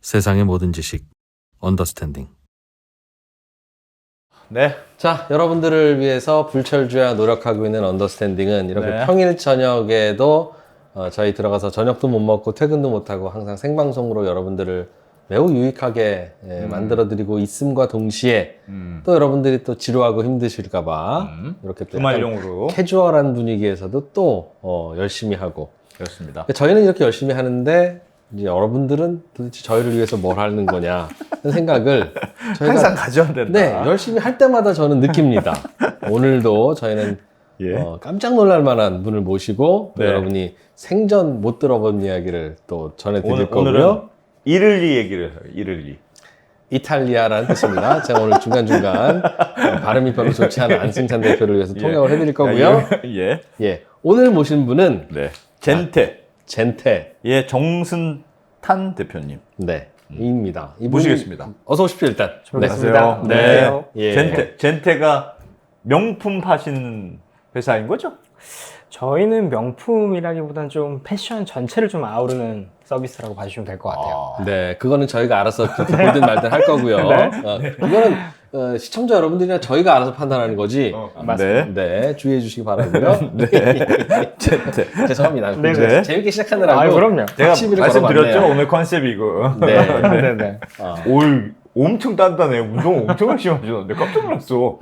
세상의 모든 지식 언더스탠딩. 네. 자, 여러분들을 위해서 불철주야 노력하고 있는 언더스탠딩은 이렇게 네. 평일 저녁에도 저희 들어가서 저녁도 못 먹고 퇴근도 못 하고 항상 생방송으로 여러분들을 매우 유익하게 만들어드리고 있음과 동시에 또 여러분들이 또 지루하고 힘드실까봐 이렇게 또 주말용으로 캐주얼한 분위기에서도 또 열심히 하고. 그렇습니다. 저희는 이렇게 열심히 하는데 이제 여러분들은 도대체 저희를 위해서 뭘 하는 거냐 하는 생각을 저희가 항상 가져야 된다. 네, 열심히 할 때마다 저는 느낍니다. 오늘도 저희는 예. 깜짝 놀랄 만한 분을 모시고 또 네. 여러분이 생전 못 들어본 이야기를 또 전해드릴 거고요. 오늘은 이를리 얘기를 해요. 이를리. 이탈리아라는 뜻입니다. 제가 오늘 중간중간 발음이 별로 좋지 않은 안승찬 대표를 위해서 통역을 해드릴 거고요. 예. 예, 오늘 모신 분은 네. 젠테. 젠테. 예, 정순탄 대표님. 네, 입니다. 이분이- 모시겠습니다. 어서 오십시오, 일단. 안녕하세요. 네. 예. 젠테가 명품 파시는 회사인 거죠? 저희는 명품이라기보다는 좀 패션 전체를 좀 아우르는 서비스라고 봐주시면 될 것 같아요. 네, 그거는 저희가 알아서 보든 말든 할 거고요. 그거는 시청자 여러분들이나 저희가 알아서 판단하는 거지. 네. 네, 주의해 주시기 바라고요. 젠테. 죄송합니다. 네, 제가 네. 재밌게 시작하느라고. 아, 그럼요. 제가 시비를 말씀드렸죠? 걸어봤네요. 오늘 컨셉이 이거. 네. 네네. 올 엄청 단단해. 운동 엄청 열심히 하시는데 깜짝 놀랐어.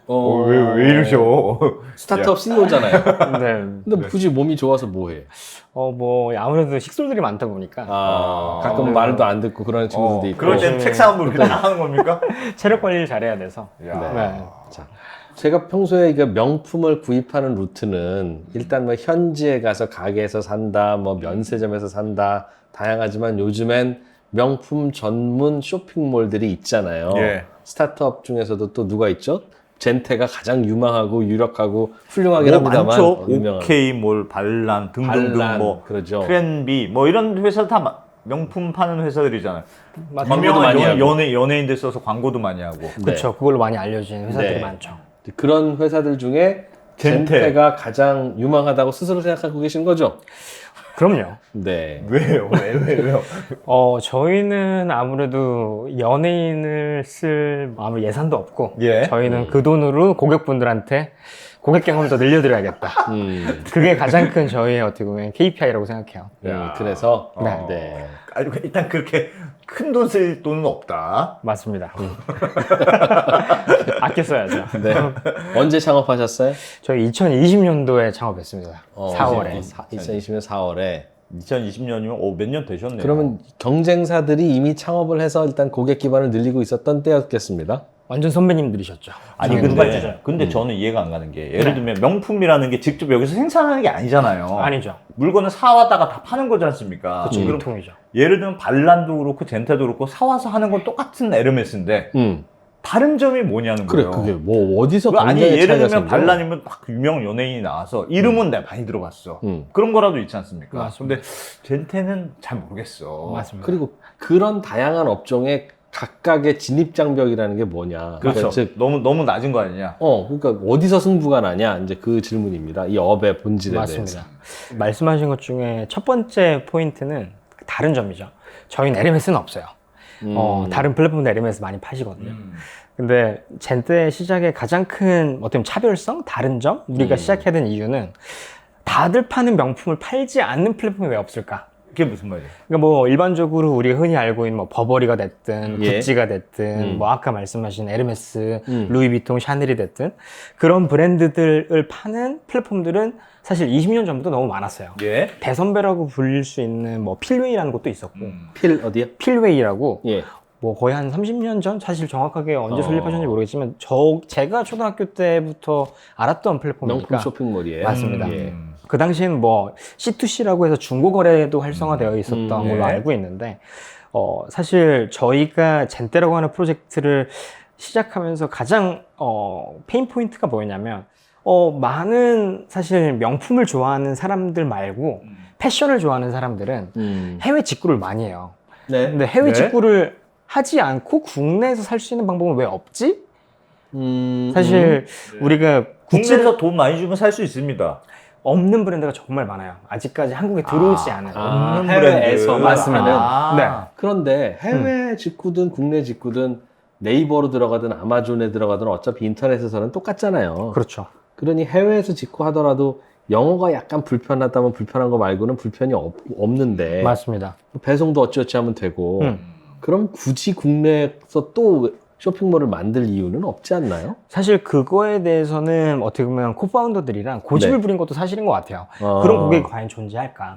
왜 이러셔? 스타트업 CEO잖아요. 네. 근데 굳이 몸이 좋아서 뭐해? 뭐, 아무래도 식솔들이 많다 보니까 가끔 말도 안 듣고 그러는 친구들도 있고. 그럴 땐 책상 한번 이렇게 딱 하는 겁니까? 체력 관리를 잘해야 돼서. 야. 네. 자, 제가 평소에 이거 명품을 구입하는 루트는 일단 뭐 현지에 가서 가게에서 산다, 뭐 면세점에서 산다, 다양하지만 요즘엔 명품 전문 쇼핑몰들이 있잖아요. 예. 스타트업 중에서도 또 누가 있죠? 젠테가 가장 유망하고 유력하고 훌륭하긴 합니다만 많죠. 유명한 오케이몰, 발란 등등등 발란, 뭐 그러죠. 트렌비 뭐 이런 회사 다 명품 파는 회사들이잖아요. 광고도 유명한 많이 하고. 연예인들 써서 광고도 많이 하고. 네. 그렇죠. 그걸로 많이 알려진 회사들이 네. 많죠. 그런 회사들 중에 젠테. 젠테가 가장 유망하다고 스스로 생각하고 계신 거죠? 그럼요. 네. 왜요? 왜요? 저희는 아무래도 연예인을 쓸 아무 예산도 없고 예. 저희는 그 돈으로 고객분들한테 고객 경험을 더 늘려드려야겠다. 그게 가장 큰 저희의 어떻게 보면 KPI라고 생각해요. 그래서 네. 네. 아니, 일단 그렇게 큰 돈 쓸 돈은 없다. 맞습니다. 아껴 써야죠. 네. 언제 창업하셨어요? 저희 2020년도에 창업했습니다. 어, 4월에. 2020년 4월에. 2020년이면 몇 년 되셨네요. 그러면 경쟁사들이 이미 창업을 해서 일단 고객 기반을 늘리고 있었던 때였겠습니다. 완전 선배님들이셨죠. 아니 근데 저는 이해가 안 가는 게 예를 들면 명품이라는 게 직접 여기서 생산하는 게 아니잖아요. 아니죠. 물건을 사왔다가 다 파는 거지 않습니까? 그렇죠. 그럼 유통이죠. 예를 들면 발란도 그렇고 젠테도 그렇고 사와서 하는 건 똑같은 에르메스인데 다른 점이 뭐냐는 그래, 거예요. 그게 뭐 어디서 아니 경쟁의 예를 차이가 들면 생겨? 발란이면 막 유명 연예인이 나와서 이름은 내가 많이 들어봤어. 그런 거라도 있지 않습니까? 맞습니다. 근데 젠테는 잘 모르겠어. 맞습니다. 그리고 그런 다양한 업종에 각각의 진입 장벽이라는 게 뭐냐? 그렇죠. 그러니까 즉, 너무 낮은 거 아니냐? 그러니까 어디서 승부가 나냐? 이제 그 질문입니다. 이 업의 본질에 대해서. 맞습니다. 말씀하신 것 중에 첫 번째 포인트는 다른 점이죠. 저희는 LMS는 없어요. 다른 플랫폼도 LMS 많이 파시거든요. 근데 젠테 시작의 가장 큰 어떻게 보면 차별성, 다른 점, 우리가 시작해야 되는 이유는 다들 파는 명품을 팔지 않는 플랫폼이 왜 없을까? 그게 무슨 말이에요? 그러니까 뭐 일반적으로 우리가 흔히 알고 있는 뭐 버버리가 됐든 예. 구찌가 됐든 뭐 아까 말씀하신 에르메스, 루이비통, 샤넬이 됐든 그런 브랜드들을 파는 플랫폼들은 사실 20년 전부터 너무 많았어요. 예. 대선배라고 불릴 수 있는 뭐 필웨이라는 것도 있었고 필 어디야? 필웨이라고 예. 뭐 거의 한 30년 전 사실 정확하게 언제 설립하셨는지 모르겠지만 제가 초등학교 때부터 알았던 플랫폼이니까 명품 쇼핑몰이에요. 맞습니다. 예. 그 당시엔 뭐 C2C라고 해서 중고거래도 활성화되어 있었던 걸로 네. 알고 있는데 사실 저희가 젠테라고 하는 프로젝트를 시작하면서 가장 페인 포인트가 뭐였냐면 많은 사실 명품을 좋아하는 사람들 말고 패션을 좋아하는 사람들은 해외 직구를 많이 해요. 네. 근데 해외 네? 직구를 하지 않고 국내에서 살 수 있는 방법은 왜 없지? 사실 우리가 국내에서 돈 많이 주면 살 수 있습니다. 없는 브랜드가 정말 많아요. 아직까지 한국에 들어오지 않은. 없는 해외에서 브랜드. 맞습니다. 네. 그런데 해외 직구든 국내 직구든 네이버로 들어가든 아마존에 들어가든 어차피 인터넷에서는 똑같잖아요. 그렇죠. 그러니 해외에서 직구하더라도 영어가 약간 불편하다면 불편한 거 말고는 불편이 없는데 맞습니다. 배송도 어찌어찌 하면 되고 그럼 굳이 국내에서 또 쇼핑몰을 만들 이유는 없지 않나요? 사실 그거에 대해서는 어떻게 보면 코파운더들이랑 고집을 네. 부린 것도 사실인 것 같아요. 그런 고객이 과연 존재할까?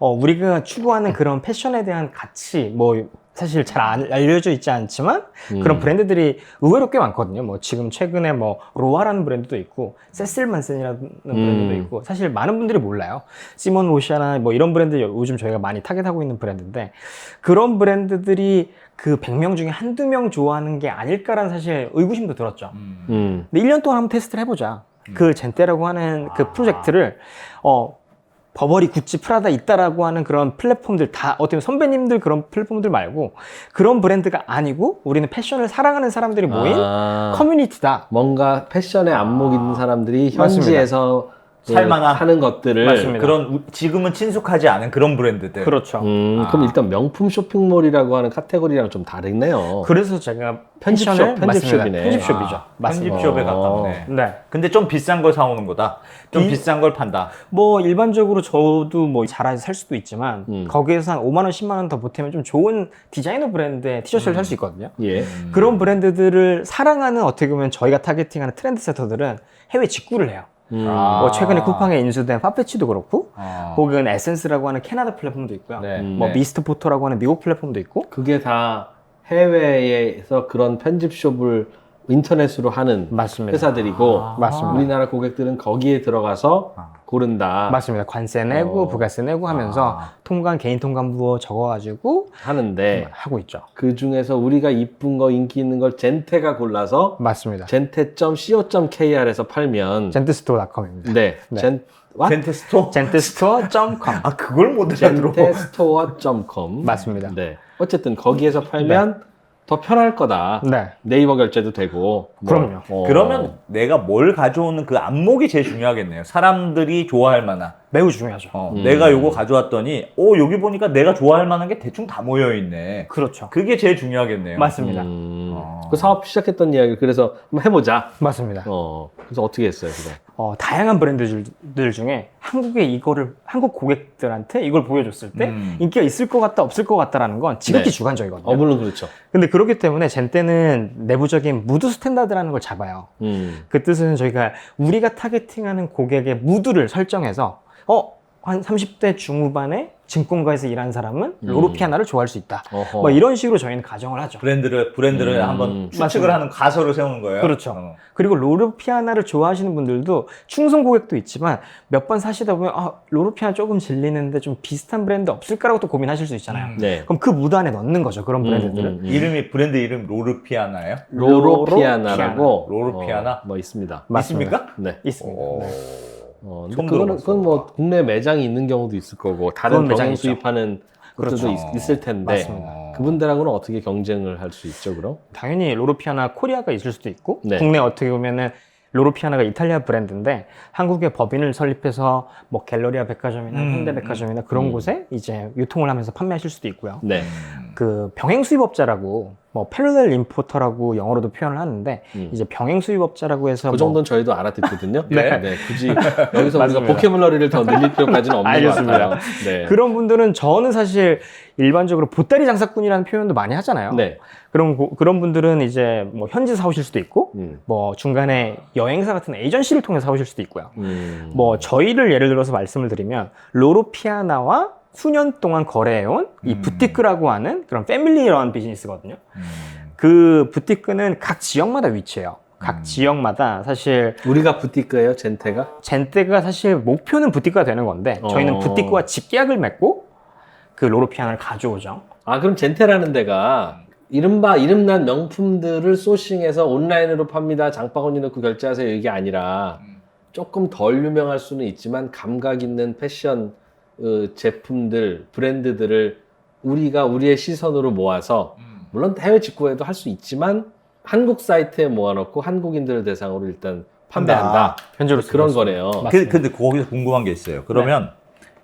우리가 추구하는 그런 패션에 대한 가치, 뭐 사실 잘 알려져 있지 않지만 그런 브랜드들이 의외로 꽤 많거든요. 뭐 지금 최근에 뭐 로아라는 브랜드도 있고 세슬만센이라는 브랜드도 있고 사실 많은 분들이 몰라요. 시몬 로시아나 뭐 이런 브랜드 요즘 저희가 많이 타겟하고 있는 브랜드인데 그런 브랜드들이 그 100명 중에 한두 명 좋아하는 게 아닐까라는 사실 의구심도 들었죠. 근데 1년 동안 한번 테스트를 해보자. 그 젠테라고 하는 그 프로젝트를 버버리, 구찌, 프라다 있다라고 하는 그런 플랫폼들 다 어떻게 보면 선배님들 그런 플랫폼들 말고 그런 브랜드가 아니고 우리는 패션을 사랑하는 사람들이 모인 커뮤니티다. 뭔가 패션에 안목 있는 사람들이 맞습니다. 현지에서 살만한 하는 것들을 맞습니다. 그런 지금은 친숙하지 않은 그런 브랜드들. 그렇죠. 그럼 일단 명품 쇼핑몰이라고 하는 카테고리랑 좀 다르네요. 그래서 제가 편집숍, 패션을 편집숍이네. 맞습니다. 편집숍이죠. 맞습니다. 편집숍에 가깝네. 네. 근데 좀 비싼 걸 사오는 거다. 좀 비싼 걸 판다. 뭐 일반적으로 저도 뭐 잘해서 살 수도 있지만 거기에서 한 5만 원, 10만 원 더 보태면 좀 좋은 디자이너 브랜드의 티셔츠를 살 수 있거든요. 예. 그런 브랜드들을 사랑하는 어떻게 보면 저희가 타겟팅하는 트렌드 세터들은 해외 직구를 해요. 뭐 최근에 쿠팡에 인수된 파페치도 그렇고 혹은 에센스라고 하는 캐나다 플랫폼도 있고요. 네. 뭐 미스트 포토라고 하는 미국 플랫폼도 있고 그게 다 해외에서 그런 편집숍을 인터넷으로 하는 맞습니다. 회사들이고 맞습니다. 우리나라 고객들은 거기에 들어가서 고른다 맞습니다. 관세 내고 부가세 내고 하면서 통관 개인 통관부 적어가지고 하는데 하고 있죠. 그 중에서 우리가 이쁜 거 인기 있는 걸 젠테가 골라서 맞습니다. 젠테.co.kr에서 팔면 젠트스토어닷컴입니다. 네, 네. 젠테스토어? 젠트스토어.com 아 그걸 못 알아들어. 젠테스토어.com 맞습니다. 네. 어쨌든 거기에서 팔면 더 편할 거다. 네. 네이버 결제도 되고. 그럼요. 그러면 내가 뭘 가져오는 그 안목이 제일 중요하겠네요. 사람들이 좋아할 만한. 매우 중요하죠. 내가 요거 가져왔더니 여기 보니까 내가 좋아할 만한 게 대충 다 모여있네. 그렇죠. 그게 제일 중요하겠네요. 맞습니다. 그 사업 시작했던 이야기 그래서 한번 해보자. 맞습니다. 그래서 어떻게 했어요, 그거? 다양한 브랜드들 중에 한국 고객들한테 이걸 보여줬을 때 인기가 있을 것 같다, 없을 것 같다라는 건 지극히 네. 주관적이거든요. 물론 그렇죠. 근데 그렇기 때문에 젠때는 내부적인 무드 스탠다드라는 걸 잡아요. 그 뜻은 저희가 우리가 타겟팅하는 고객의 무드를 설정해서 한 30대 중후반에 증권가에서 일하는 사람은 로로피아나를 좋아할 수 있다. 어허. 뭐 이런 식으로 저희는 가정을 하죠. 브랜드를 한번 추측을 맞습니다. 하는 가설을 세우는 거예요. 그렇죠. 그리고 로로피아나를 좋아하시는 분들도 충성 고객도 있지만 몇 번 사시다 보면 로로피아나 조금 질리는데 좀 비슷한 브랜드 없을까라고 또 고민하실 수 있잖아요. 네. 그럼 그 무드 안에 넣는 거죠. 그런 브랜드들을. 브랜드 이름 로르피아나예요? 로로피아나라고 로로피아나? 뭐 있습니다. 맞습니까? 네. 있습니다. 네. 근데 처음 그건 들어봤어. 뭐 국내 매장이 있는 경우도 있을 거고 다른 그건 병행 매장이죠. 수입하는 것들도 그렇죠. 있을 텐데 맞습니다. 그분들하고는 어떻게 경쟁을 할 수 있죠, 그럼? 당연히 로로피아나 코리아가 있을 수도 있고 네. 국내 어떻게 보면은 로로피아나가 이탈리아 브랜드인데 한국에 법인을 설립해서 뭐 갤러리아 백화점이나 현대백화점이나 그런 곳에 이제 유통을 하면서 판매하실 수도 있고요. 네. 그 병행 수입업자라고 뭐 패러렐 임포터라고 영어로도 표현을 하는데 이제 병행 수입업자라고 해서 그 정도는 저희도 알아듣거든요. 네. 굳이 여기서 우리가 맞습니다. 보캐블러리를 더 늘릴 필요까지는 없는 알겠습니다. 것 같아요. 네. 그런 분들은 저는 사실 일반적으로 보따리 장사꾼이라는 표현도 많이 하잖아요. 네. 그런 분들은 이제 뭐 현지 사오실 수도 있고 뭐 중간에 여행사 같은 에이전시를 통해 사오실 수도 있고요. 뭐 저희를 예를 들어서 말씀을 드리면 로로피아나와 수년 동안 거래해온 이 부티크라고 하는 그런 패밀리런 비즈니스거든요. 그 부티크는 각 지역마다 위치해요. 각 지역마다 사실 우리가 부티크예요, 젠테가? 젠테가 사실 목표는 부티크가 되는 건데 저희는 부티크와 직계약을 맺고 그 로로피아나를 가져오죠. 그럼 젠테라는 데가 이른바 이름난 명품들을 소싱해서 온라인으로 팝니다. 장바구니 넣고 결제하세요. 이게 아니라 조금 덜 유명할 수는 있지만 감각 있는 패션 제품들, 브랜드들을 우리가 우리의 시선으로 모아서 물론 해외 직구에도 할 수 있지만 한국 사이트에 모아놓고 한국인들을 대상으로 일단 판매한다. 현재로 그런 거네요. 맞습니다. 근데 거기서 궁금한 게 있어요. 그러면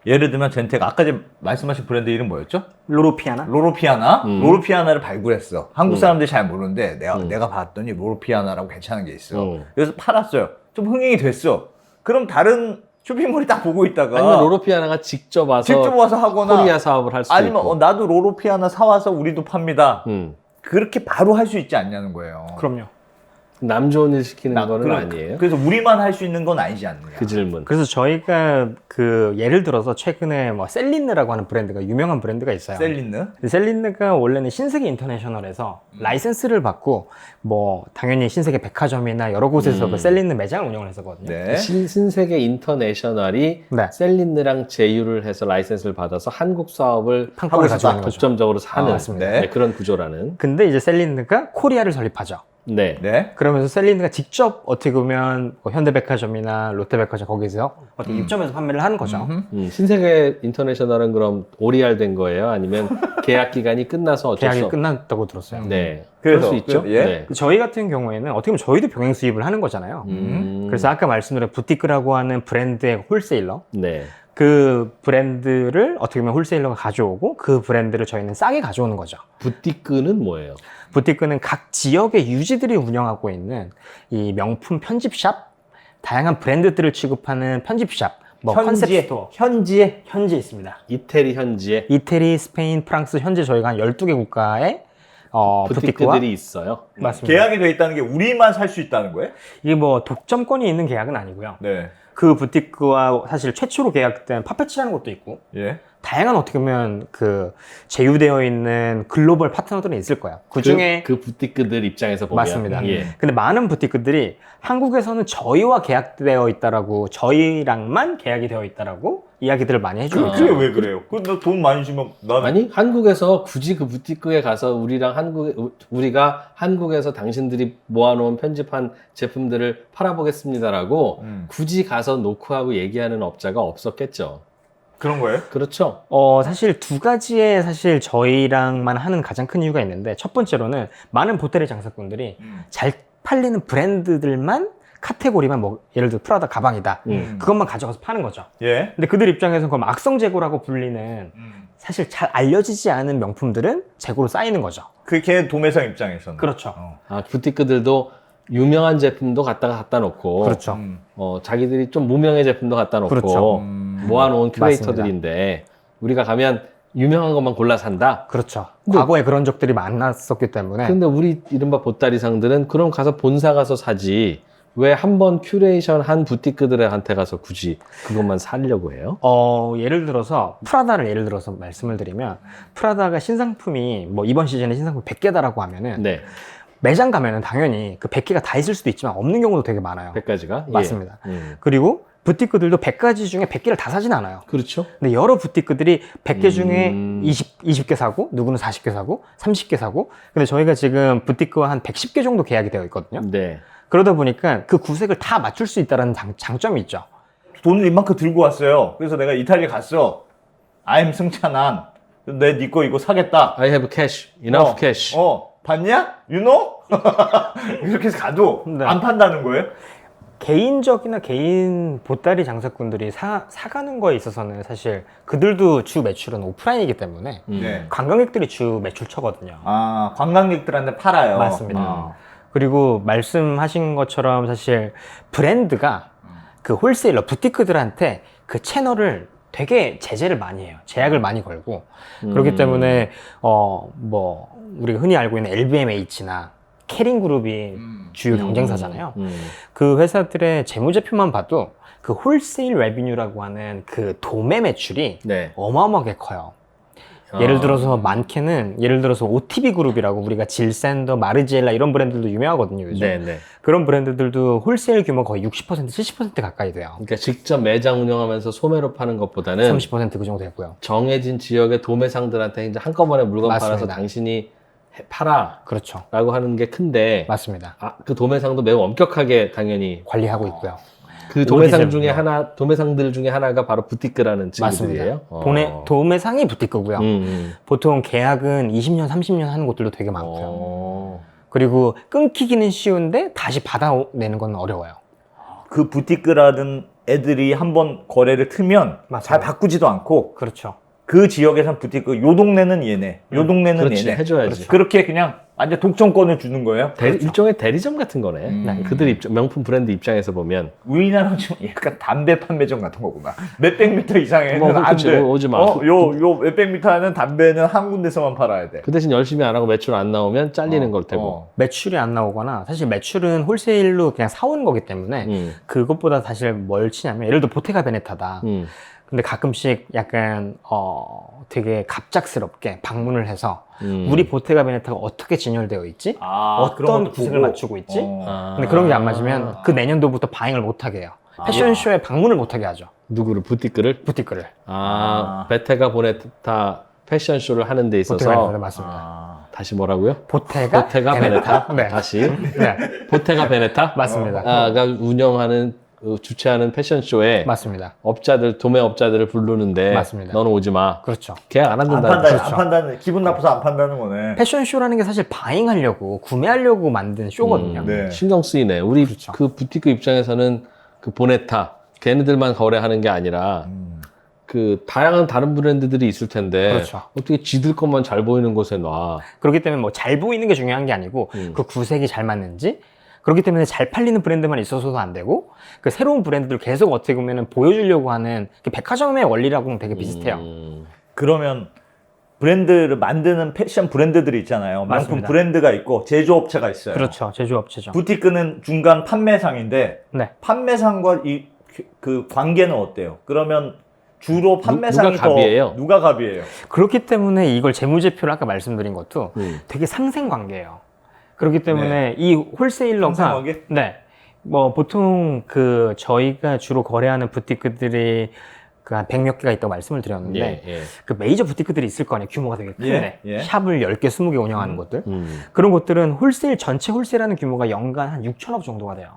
예를 들면 젠테가 아까 전에 말씀하신 브랜드 이름 뭐였죠? 로로피아나? 로로피아나? 로로피아나를 발굴했어. 한국 사람들이 잘 모르는데 음. 내가 봤더니 로로피아나라고 괜찮은 게 있어. 그래서 팔았어요. 좀 흥행이 됐어. 그럼 다른 쇼핑몰이 딱 보고 있다가 아니면 로로피아나가 직접 와서 하거나 코리아 사업을 할 수도 아니면 있고. 나도 로로피아나 사와서 우리도 팝니다. 그렇게 바로 할 수 있지 않냐는 거예요. 그럼요. 남 좋은 일 시키는 거는 그럼- 아니에요? 그래서 우리만 할 수 있는 건 아니지 않느냐. 그 질문. 그래서 저희가 그 예를 들어서 최근에 뭐 셀린느라고 하는 브랜드가 유명한 브랜드가 있어요. 셀린느? 셀린느가 원래는 신세계 인터내셔널에서 라이센스를 받고 뭐 당연히 신세계 백화점이나 여러 곳에서 그 셀린느 매장을 운영을 했었거든요. 네. 신세계 인터내셔널이 네. 셀린느랑 제휴를 해서 라이센스를 받아서 한국 사업을 판권을 가지고 있는 거죠. 독점적으로 사는 맞습니다. 네. 그런 구조라는. 근데 이제 셀린느가 코리아를 설립하죠. 네. 네. 그러면서 셀린느가 직접 어떻게 보면 뭐 현대백화점이나 롯데백화점 거기서 어떻게 입점해서 판매를 하는 거죠. 신세계 인터내셔널은 그럼 오리알 된 거예요? 아니면 계약 기간이 끝나서 어쩔 계약이 수 없... 끝났다고 들었어요. 네. 그래서, 그럴 수 있죠. 예. 네. 저희 같은 경우에는 어떻게 보면 저희도 병행 수입을 하는 거잖아요. 그래서 아까 말씀드린 부티크라고 하는 브랜드의 홀세일러, 네. 그 브랜드를 어떻게 보면 홀세일러가 가져오고 그 브랜드를 저희는 싸게 가져오는 거죠. 부티크는 뭐예요? 부티크는 각 지역의 유지들이 운영하고 있는 이 명품 편집샵, 다양한 브랜드들을 취급하는 편집샵, 뭐 컨셉 스토어, 현지에 현지에 있습니다. 이태리 현지에 이태리, 스페인, 프랑스, 현재 저희가 한 12개 국가의 부티크와 부티크들이 있어요. 맞습니다. 계약이 돼 있다는 게 우리만 살 수 있다는 거예요? 이게 뭐 독점권이 있는 계약은 아니고요. 네. 그 부티크와 사실 최초로 계약된 파페치라는 것도 있고 예. 다양한 어떻게 보면 그 제휴되어 있는 글로벌 파트너들은 있을 거예요. 그 중에 그 부티크들 입장에서 보면 맞습니다. 예. 근데 많은 부티크들이 한국에서는 저희와 계약되어 있다라고 저희랑만 계약이 되어 있다라고 이야기들을 많이 해주고 있죠. 그게 왜 그래요? 돈 많이 주면 난 아니 한국에서 굳이 그 부티크에 가서 우리가 한국에서 당신들이 모아놓은 편집한 제품들을 팔아보겠습니다라고 굳이 가서 노크하고 얘기하는 업자가 없었겠죠. 그런 거예요? 그렇죠. 사실 두 가지의 사실 저희랑만 하는 가장 큰 이유가 있는데 첫 번째로는 많은 보테리 장사꾼들이 잘 팔리는 브랜드들만 카테고리만 뭐 예를 들어 프라다 가방이다. 그것만 가져가서 파는 거죠. 예. 근데 그들 입장에서는 그럼 악성 재고라고 불리는 사실 잘 알려지지 않은 명품들은 재고로 쌓이는 거죠. 그게 도매상 입장에서는. 그렇죠. 아 부티크들도 유명한 제품도 갖다 놓고 그렇죠. 자기들이 좀 무명의 제품도 갖다 놓고 그렇죠. 모아놓은 큐레이터들인데 우리가 가면 유명한 것만 골라 산다. 그렇죠. 과거에 그런 적들이 많았었기 때문에 근데 우리 이른바 보따리상들은 그럼 가서 본사 가서 사지 왜 한 번 큐레이션 한 부티크들한테 가서 굳이 그것만 사려고 해요? 예를 들어서 프라다를 예를 들어서 말씀을 드리면 프라다가 신상품이 뭐 이번 시즌에 신상품 100개다라고 하면은 네, 매장 가면은 당연히 그 100개가 다 있을 수도 있지만 없는 경우도 되게 많아요. 100가지가? 맞습니다. 그리고 부티크들도 100가지 중에 100개를 다 사진 않아요. 그렇죠. 근데 여러 부티크들이 100개 중에 20개 사고, 누구는 40개 사고, 30개 사고. 근데 저희가 지금 부티크와 한 110개 정도 계약이 되어 있거든요. 네. 그러다 보니까 그 구색을 다 맞출 수 있다는 장점이 있죠. 돈을 이만큼 들고 왔어요. 그래서 내가 이탈리아 갔어. I'm 승찬한. 네 거 이거 사겠다. I have cash, enough cash. 봤냐? You know? 이렇게 해서 가도 네. 안 판다는 거예요? 개인적이나 개인 보따리 장사꾼들이 사가는 거에 있어서는 사실 그들도 주 매출은 오프라인이기 때문에 네. 관광객들이 주 매출처거든요. 아, 관광객들한테 팔아요. 맞습니다. 그리고 말씀하신 것처럼 사실 브랜드가 그 홀세일러 부티크들한테 그 채널을 되게 제재를 많이 해요. 제약을 많이 걸고 그렇기 때문에 뭐 우리가 흔히 알고 있는 LVMH나 캐링그룹이 주요 경쟁사잖아요. 그 회사들의 재무제표만 봐도 그 홀세일 레비뉴라고 하는 그 도매 매출이 네. 어마어마하게 커요. 예를 들어서 많게는 예를 들어서 OTB 그룹이라고 우리가 질샌더, 마르지엘라 이런 브랜드들도 유명하거든요. 요즘. 네. 그런 브랜드들도 홀세일 규모 거의 60%, 70% 가까이 돼요. 그러니까 직접 매장 운영하면서 소매로 파는 것보다는 30%그 정도 되고요. 정해진 지역의 도매상들한테 이제 한꺼번에 물건 맞습니다. 팔아서 당신이 팔아 그렇죠. 라고 하는 게 큰데 맞습니다. 그 도매상도 매우 엄격하게 당연히 관리하고 있고요. 그 도매상 중에 오디션. 도매상들 중에 하나가 바로 부티크라는 친구들이에요. 맞습니다. 도매상이 부티크고요. 보통 계약은 20년, 30년 하는 곳들도 되게 많고요. 그리고 끊기기는 쉬운데 다시 받아내는 건 어려워요. 그 부티크라는 애들이 한번 거래를 트면 맞아요. 잘 바꾸지도 않고 그렇죠. 그 지역에선 부티크 요 동네는 얘네, 요 동네는 그렇지, 얘네. 해줘야지. 그렇게 그냥 완전 독점권을 주는 거예요. 일종의 대리점 같은 거네. 그들 명품 브랜드 입장에서 보면 우리나라는 좀 약간 담배 판매점 같은 거구나. 몇백 미터 이상에는 뭐, 안 그치, 돼. 뭐 오지 마. 요 몇백 미터 하는 담배는 한 군데서만 팔아야 돼. 그 대신 열심히 안 하고 매출 안 나오면 잘리는 걸 테고. 매출이 안 나오거나 사실 매출은 홀세일로 그냥 사오는 거기 때문에 그것보다 사실 뭘 치냐면 예를 들어 보테가 베네타다. 근데 가끔씩 약간 되게 갑작스럽게 방문을 해서 우리 보테가 베네타가 어떻게 진열되어 있지? 어떤 구색을 맞추고 있지? 근데 그런 게 안 맞으면 그 내년도부터 바잉을 못하게 해요. 패션쇼에 방문을 못하게 하죠. 누구를? 부티크를? 부티크를. 베테가 보네타 패션쇼를 하는 데 보테가 베네타 있어서 맞습니다. 다시 뭐라고요? 보테가 베네타? 네. 다시 네. 보테가 베네타? 맞습니다. 가 운영하는 주최하는 패션쇼에 맞습니다. 업자들 도매업자들을 부르는데 맞습니다. 너는 오지 마. 그렇죠. 계약 안 안 한다. 판다, 그렇죠. 안 판다는 기분 나빠서 안 판다는 거네. 패션쇼라는 게 사실 바잉하려고 구매하려고 만든 쇼거든요. 네. 신경 쓰이네. 우리 그렇죠. 그 부티크 입장에서는 그 보네타 걔네들만 거래하는 게 아니라 그 다양한 다른 브랜드들이 있을 텐데 그렇죠. 어떻게 지들 것만 잘 보이는 곳에 놔. 그렇기 때문에 뭐 잘 보이는 게 중요한 게 아니고 그 구색이 잘 맞는지 그렇기 때문에 잘 팔리는 브랜드만 있어서도 안 되고 그 새로운 브랜드들 계속 어떻게 보면 보여주려고 하는 그 백화점의 원리라고는 되게 비슷해요. 그러면 브랜드를 만드는 패션 브랜드들이 있잖아요. 명품 맞습니다. 브랜드가 있고 제조업체가 있어요. 그렇죠. 제조업체죠. 부티크는 중간 판매상인데 네. 판매상과 그 관계는 어때요? 그러면 주로 판매상이 누가 갑이에요? 누가 갑이에요? 그렇기 때문에 이걸 재무제표를 아까 말씀드린 것도 되게 상생관계예요. 그렇기 때문에 이 홀세일러가 상생관계? 네. 뭐 보통 그 저희가 주로 거래하는 부티크들이 그 한 100몇 개가 있다고 말씀을 드렸는데 그 메이저 부티크들이 있을 거 아니에요. 규모가 되게 큰데 샵을 10개, 20개 운영하는 곳들 그런 곳들은 홀세일 전체 홀세일하는 규모가 연간 한 6천억 정도가 돼요.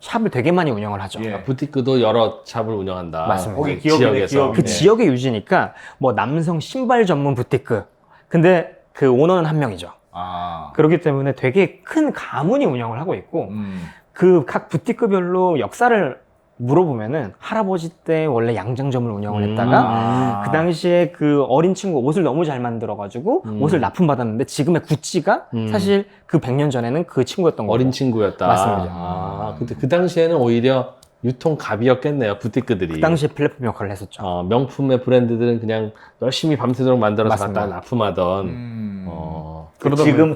샵을 되게 많이 운영을 하죠. 부티크도 여러 샵을 운영한다. 맞습니다. 거기 기업이네, 기업. 그 지역의 유지니까 뭐 남성 신발 전문 부티크 근데 그 오너는 한 명이죠. 그렇기 때문에 되게 큰 가문이 운영을 하고 있고 그 각 부티크별로 역사를 물어보면은 할아버지 때 원래 양장점을 운영을 했다가 그 당시에 그 어린 친구 옷을 너무 잘 만들어가지고 옷을 납품받았는데 지금의 구찌가 사실 그 100년 전에는 그 친구였던 거고 어린 친구였다. 맞습니다. 근데 그 당시에는 오히려 유통갑이었겠네요. 부티크들이. 그 당시에 플랫폼 역할을 했었죠. 명품의 브랜드들은 그냥 열심히 밤새도록 만들어서 맞습니다. 갖다 납품하던.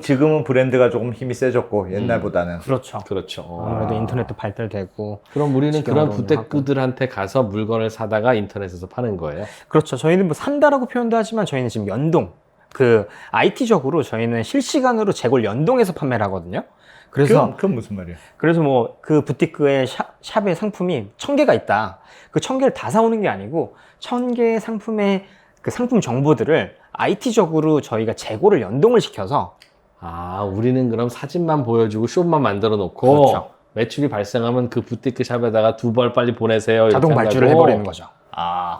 지금은 브랜드가 조금 힘이 세졌고 옛날보다는. 그렇죠. 그렇죠. 아무래도 인터넷도 발달되고 그럼 우리는 그런 직영으로는 부티크들한테 가서 물건을 사다가 인터넷에서 파는 거예요? 그렇죠. 저희는 뭐 산다라고 표현도 하지만 저희는 지금 연동 그 IT적으로 저희는 실시간으로 재고를 연동해서 판매를 하거든요. 그래서 그건 무슨 말이에요? 그래서 뭐 그 부티크의 샵의 상품이 1000개가 있다. 그 1000개를 다 사오는 게 아니고 1000개의 상품의 그 상품 정보들을 IT적으로 저희가 재고를 연동을 시켜서 우리는 그럼 사진만 보여주고 숍만 만들어 놓고 그렇죠. 매출이 발생하면 그 부티크 샵에다가 2벌 빨리 보내세요. 자동 이렇게 발주를 한다고? 해버리는 거죠.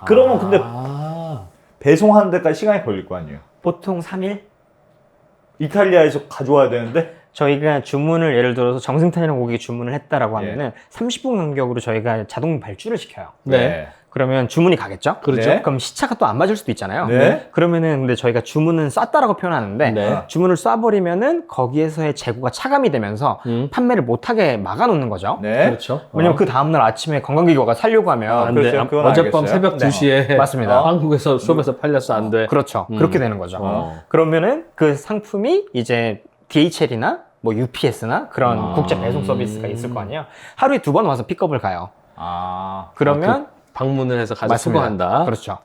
그러면 근데 배송하는 데까지 시간이 걸릴 거 아니에요? 보통 3일? 이탈리아에서 가져와야 되는데? 저희가 주문을 예를 들어서 정승탄이라는 고객이 주문을 했다라고 하면은 30분 간격으로 저희가 자동 발주를 시켜요. 네. 그러면 주문이 가겠죠? 그렇죠. 네. 그럼 시차가 또 안 맞을 수도 있잖아요. 네. 그러면은 근데 저희가 주문은 쐈다라고 표현하는데 네. 주문을 쏴버리면은 거기에서의 재고가 차감이 되면서 판매를 못하게 막아놓는 거죠. 네. 그렇죠. 왜냐면 그 다음날 아침에 관광객이 와가 살려고 하면 안 돼. 그렇죠. 그건 어젯밤 알겠어요. 새벽 네. 2시에 맞습니다. 한국에서 숍에서 팔렸어. 안 돼. 그렇죠. 그렇게 되는 거죠. 네. 그러면은 그 상품이 이제 DHL이나 뭐 UPS나 그런 국제 배송 서비스가 있을 거 아니에요. 하루에 2번 와서 픽업을 가요. 그러면 방문을 해서 가서 맞습니다. 수거한다. 그렇죠.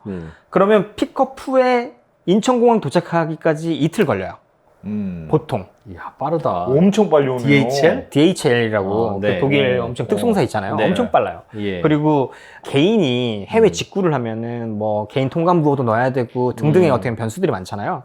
그러면 픽업 후에 인천공항 도착하기까지 이틀 걸려요. 보통. 이야, 빠르다. 엄청 빨리 오네요. DHL? DHL이라고 네. 독일 엄청 특송사 있잖아요. 네. 엄청 빨라요. 예. 그리고 개인이 해외 직구를 하면은 뭐 개인 통관부호도 넣어야 되고 등등의 어떻게 변수들이 많잖아요.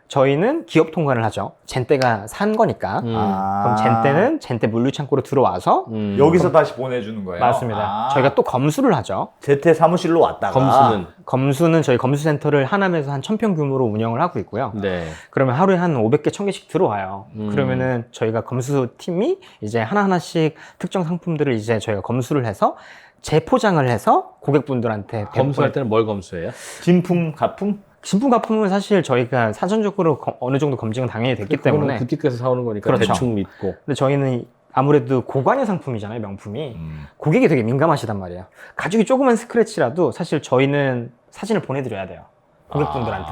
저희는 기업 통관을 하죠. 젠떼가 산 거니까. 그럼 젠떼는 젠떼 물류창고로 들어와서 여기서 다시 보내주는 거예요? 맞습니다. 저희가 또 검수를 하죠. 제태 사무실로 왔다가 검수는 저희 검수센터를 하남에서 한 1000평 규모로 운영을 하고 있고요. 네. 그러면 하루에 한 500개, 1000개씩 들어와요. 그러면은 저희가 검수팀이 이제 하나하나씩 특정 상품들을 이제 저희가 검수를 해서 재포장을 해서 고객분들한테 검수할 때는 뭘 검수해요? 진품, 가품? 신품 가품은 사실 저희가 사전적으로 어느 정도 검증은 당연히 됐기 때문에 부티크에서 사오는 거니까 그렇죠. 대충 믿고. 근데 저희는 아무래도 고관여 상품이잖아요, 명품이. 고객이 되게 민감하시단 말이에요. 가죽이 조그만 스크래치라도 사실 저희는 사진을 보내드려야 돼요. 고객분들한테.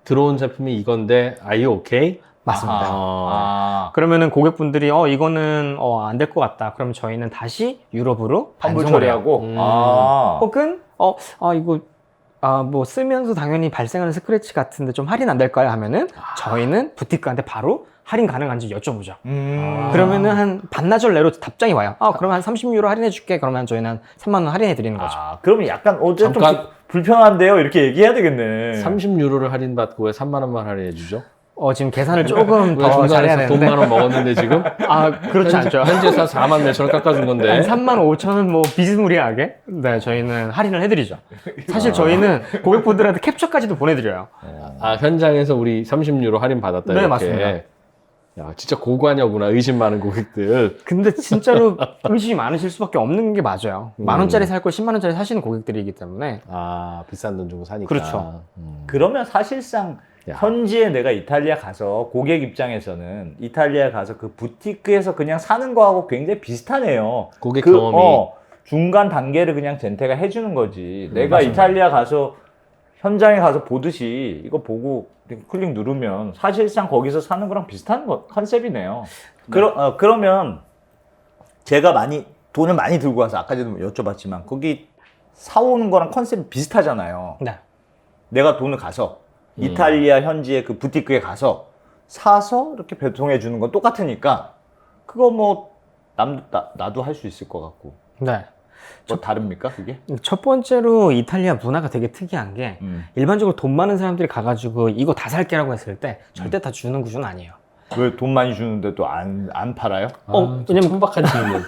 들어온 제품이 이건데 are you okay? 맞습니다. 그러면은 고객분들이 이거는 안 될 것 같다. 그럼 저희는 다시 유럽으로 환불 반송을 해요. 처리하고. 혹은 이거 뭐 쓰면서 당연히 발생하는 스크래치 같은데 좀 할인 안 될까요? 하면은 저희는 부티크한테 바로 할인 가능한지 여쭤보죠. 그러면은 한 반나절 내로 답장이 와요. 그러면 한 30유로 할인해 줄게. 그러면 저희는 한 3만 원 할인해 드리는 거죠. 그러면 약간 좀 잠깐. 불편한데요? 이렇게 얘기해야 되겠네. 30유로를 할인받고 왜 3만 원만 할인해 주죠? 지금 계산을 조금 왜 더 잘해야 중간에서 되는데. 돈만 원 먹었는데 지금? 그렇지 않죠. 현지에서 4만 몇천 원 깎아준 건데. 한 3만 5천 원 뭐 비스무리하게 네 저희는 할인을 해드리죠. 사실 저희는 고객분들한테 캡처까지도 보내드려요. 현장에서 우리 30유로 할인 받았다. 네, 이렇게. 맞습니다. 야, 진짜 고관여구나. 의심 많은 고객들. 근데 진짜로 의심이 많으실 수밖에 없는 게 맞아요. 만 원짜리 살 걸 10만 원짜리 사시는 고객들이기 때문에. 비싼 돈 주고 사니까. 그렇죠. 그러면 사실상 현지에 내가 이탈리아 가서 고객 입장에서는 이탈리아 가서 그 부티크에서 그냥 사는 거하고 굉장히 비슷하네요. 고객 경험이. 중간 단계를 그냥 젠테가 해주는 거지. 내가 이탈리아 가서 현장에 가서 보듯이 이거 보고 클릭 누르면 사실상 거기서 사는 거랑 비슷한 컨셉이네요. 그러면 제가 돈을 많이 들고 와서 아까 전에 여쭤봤지만 거기 사오는 거랑 컨셉이 비슷하잖아요. 네. 내가 돈을 가서 이탈리아 현지의 그 부티크에 가서 사서 이렇게 배송해 주는 건 똑같으니까 그거 뭐 나도 할 수 있을 것 같고. 네. 뭐 다릅니까 그게? 첫 번째로 이탈리아 문화가 되게 특이한 게 일반적으로 돈 많은 사람들이 가가지고 이거 다 살게라고 했을 때 절대 다 주는 구조는 아니에요. 왜 돈 많이 주는데 또 안 팔아요? 왜냐면 천박한 질문.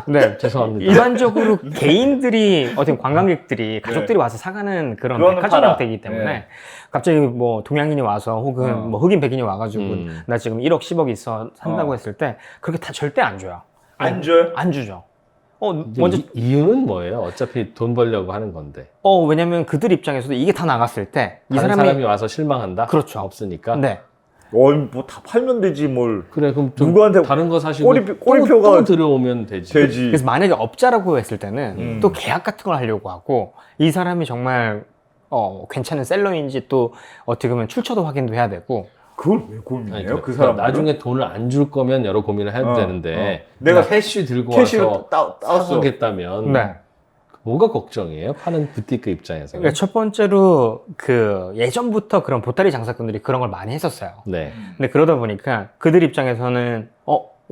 네, 죄송합니다. 일반적으로 개인들이 어떤 관광객들이 가족들이 와서 사가는 그런 백화점 형태이기 때문에 갑자기 뭐 동양인이 와서 혹은 뭐 흑인 백인이 와가지고 나 지금 1억 10억 있어 산다고 했을 때 그렇게 다 절대 안 줘요. 안 줘요? 안 주죠. 먼저 이유는 뭐예요? 어차피 돈 벌려고 하는 건데. 왜냐면 그들 입장에서도 이게 다 나갔을 때 이 사람이 와서 실망한다? 그렇죠. 없으니까. 네. 뭐 다 팔면 되지 뭘. 그래 그럼 좀 누구한테 다른 거 사시고 꼬리표가 또 들여오면 되지. 그래서 만약에 업자라고 했을 때는 또 계약 같은 걸 하려고 하고 이 사람이 정말 괜찮은 셀러인지 또 어떻게 보면 출처도 확인도 해야 되고. 그걸 왜 고민해요? 아니, 그 사람 나중에 돈을 안 줄 거면 여러 고민을 해도 되는데 내가 캐시 들고 캐시로 와서 따왔어. 사겠다면 네. 뭐가 걱정이에요? 파는 부티크 입장에서. 그러니까 첫 번째로 그 예전부터 그런 보따리 장사꾼들이 그런 걸 많이 했었어요. 네. 근데 그러다 보니까 그들 입장에서는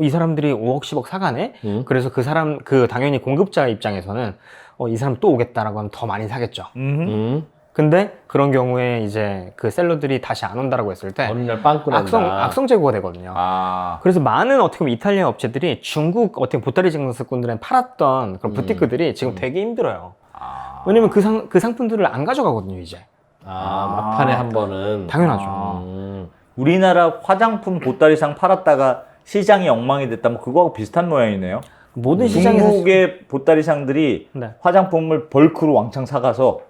이 사람들이 5억 10억 사가네. 그래서 그 당연히 공급자 입장에서는 이 사람 또 오겠다라고 하면 더 많이 사겠죠. 근데 그런 경우에 이제 그 셀러들이 다시 안 온다라고 했을 때 어느 날 빵꾸 난다. 악성 재고가 되거든요. 그래서 많은 어떻게 보면 이탈리아 업체들이 중국 어떻게 보따리 장사꾼들은 팔았던 그런 부티크들이 지금 되게 힘들어요. 왜냐면 그 상품들을 안 가져가거든요, 이제. 막판에 한 번은. 당연하죠. 우리나라 화장품 보따리상 팔았다가 시장이 엉망이 됐다면 그거하고 비슷한 모양이네요. 모든 시장에서 중국의 보따리상들이 네. 화장품을 벌크로 왕창 사가서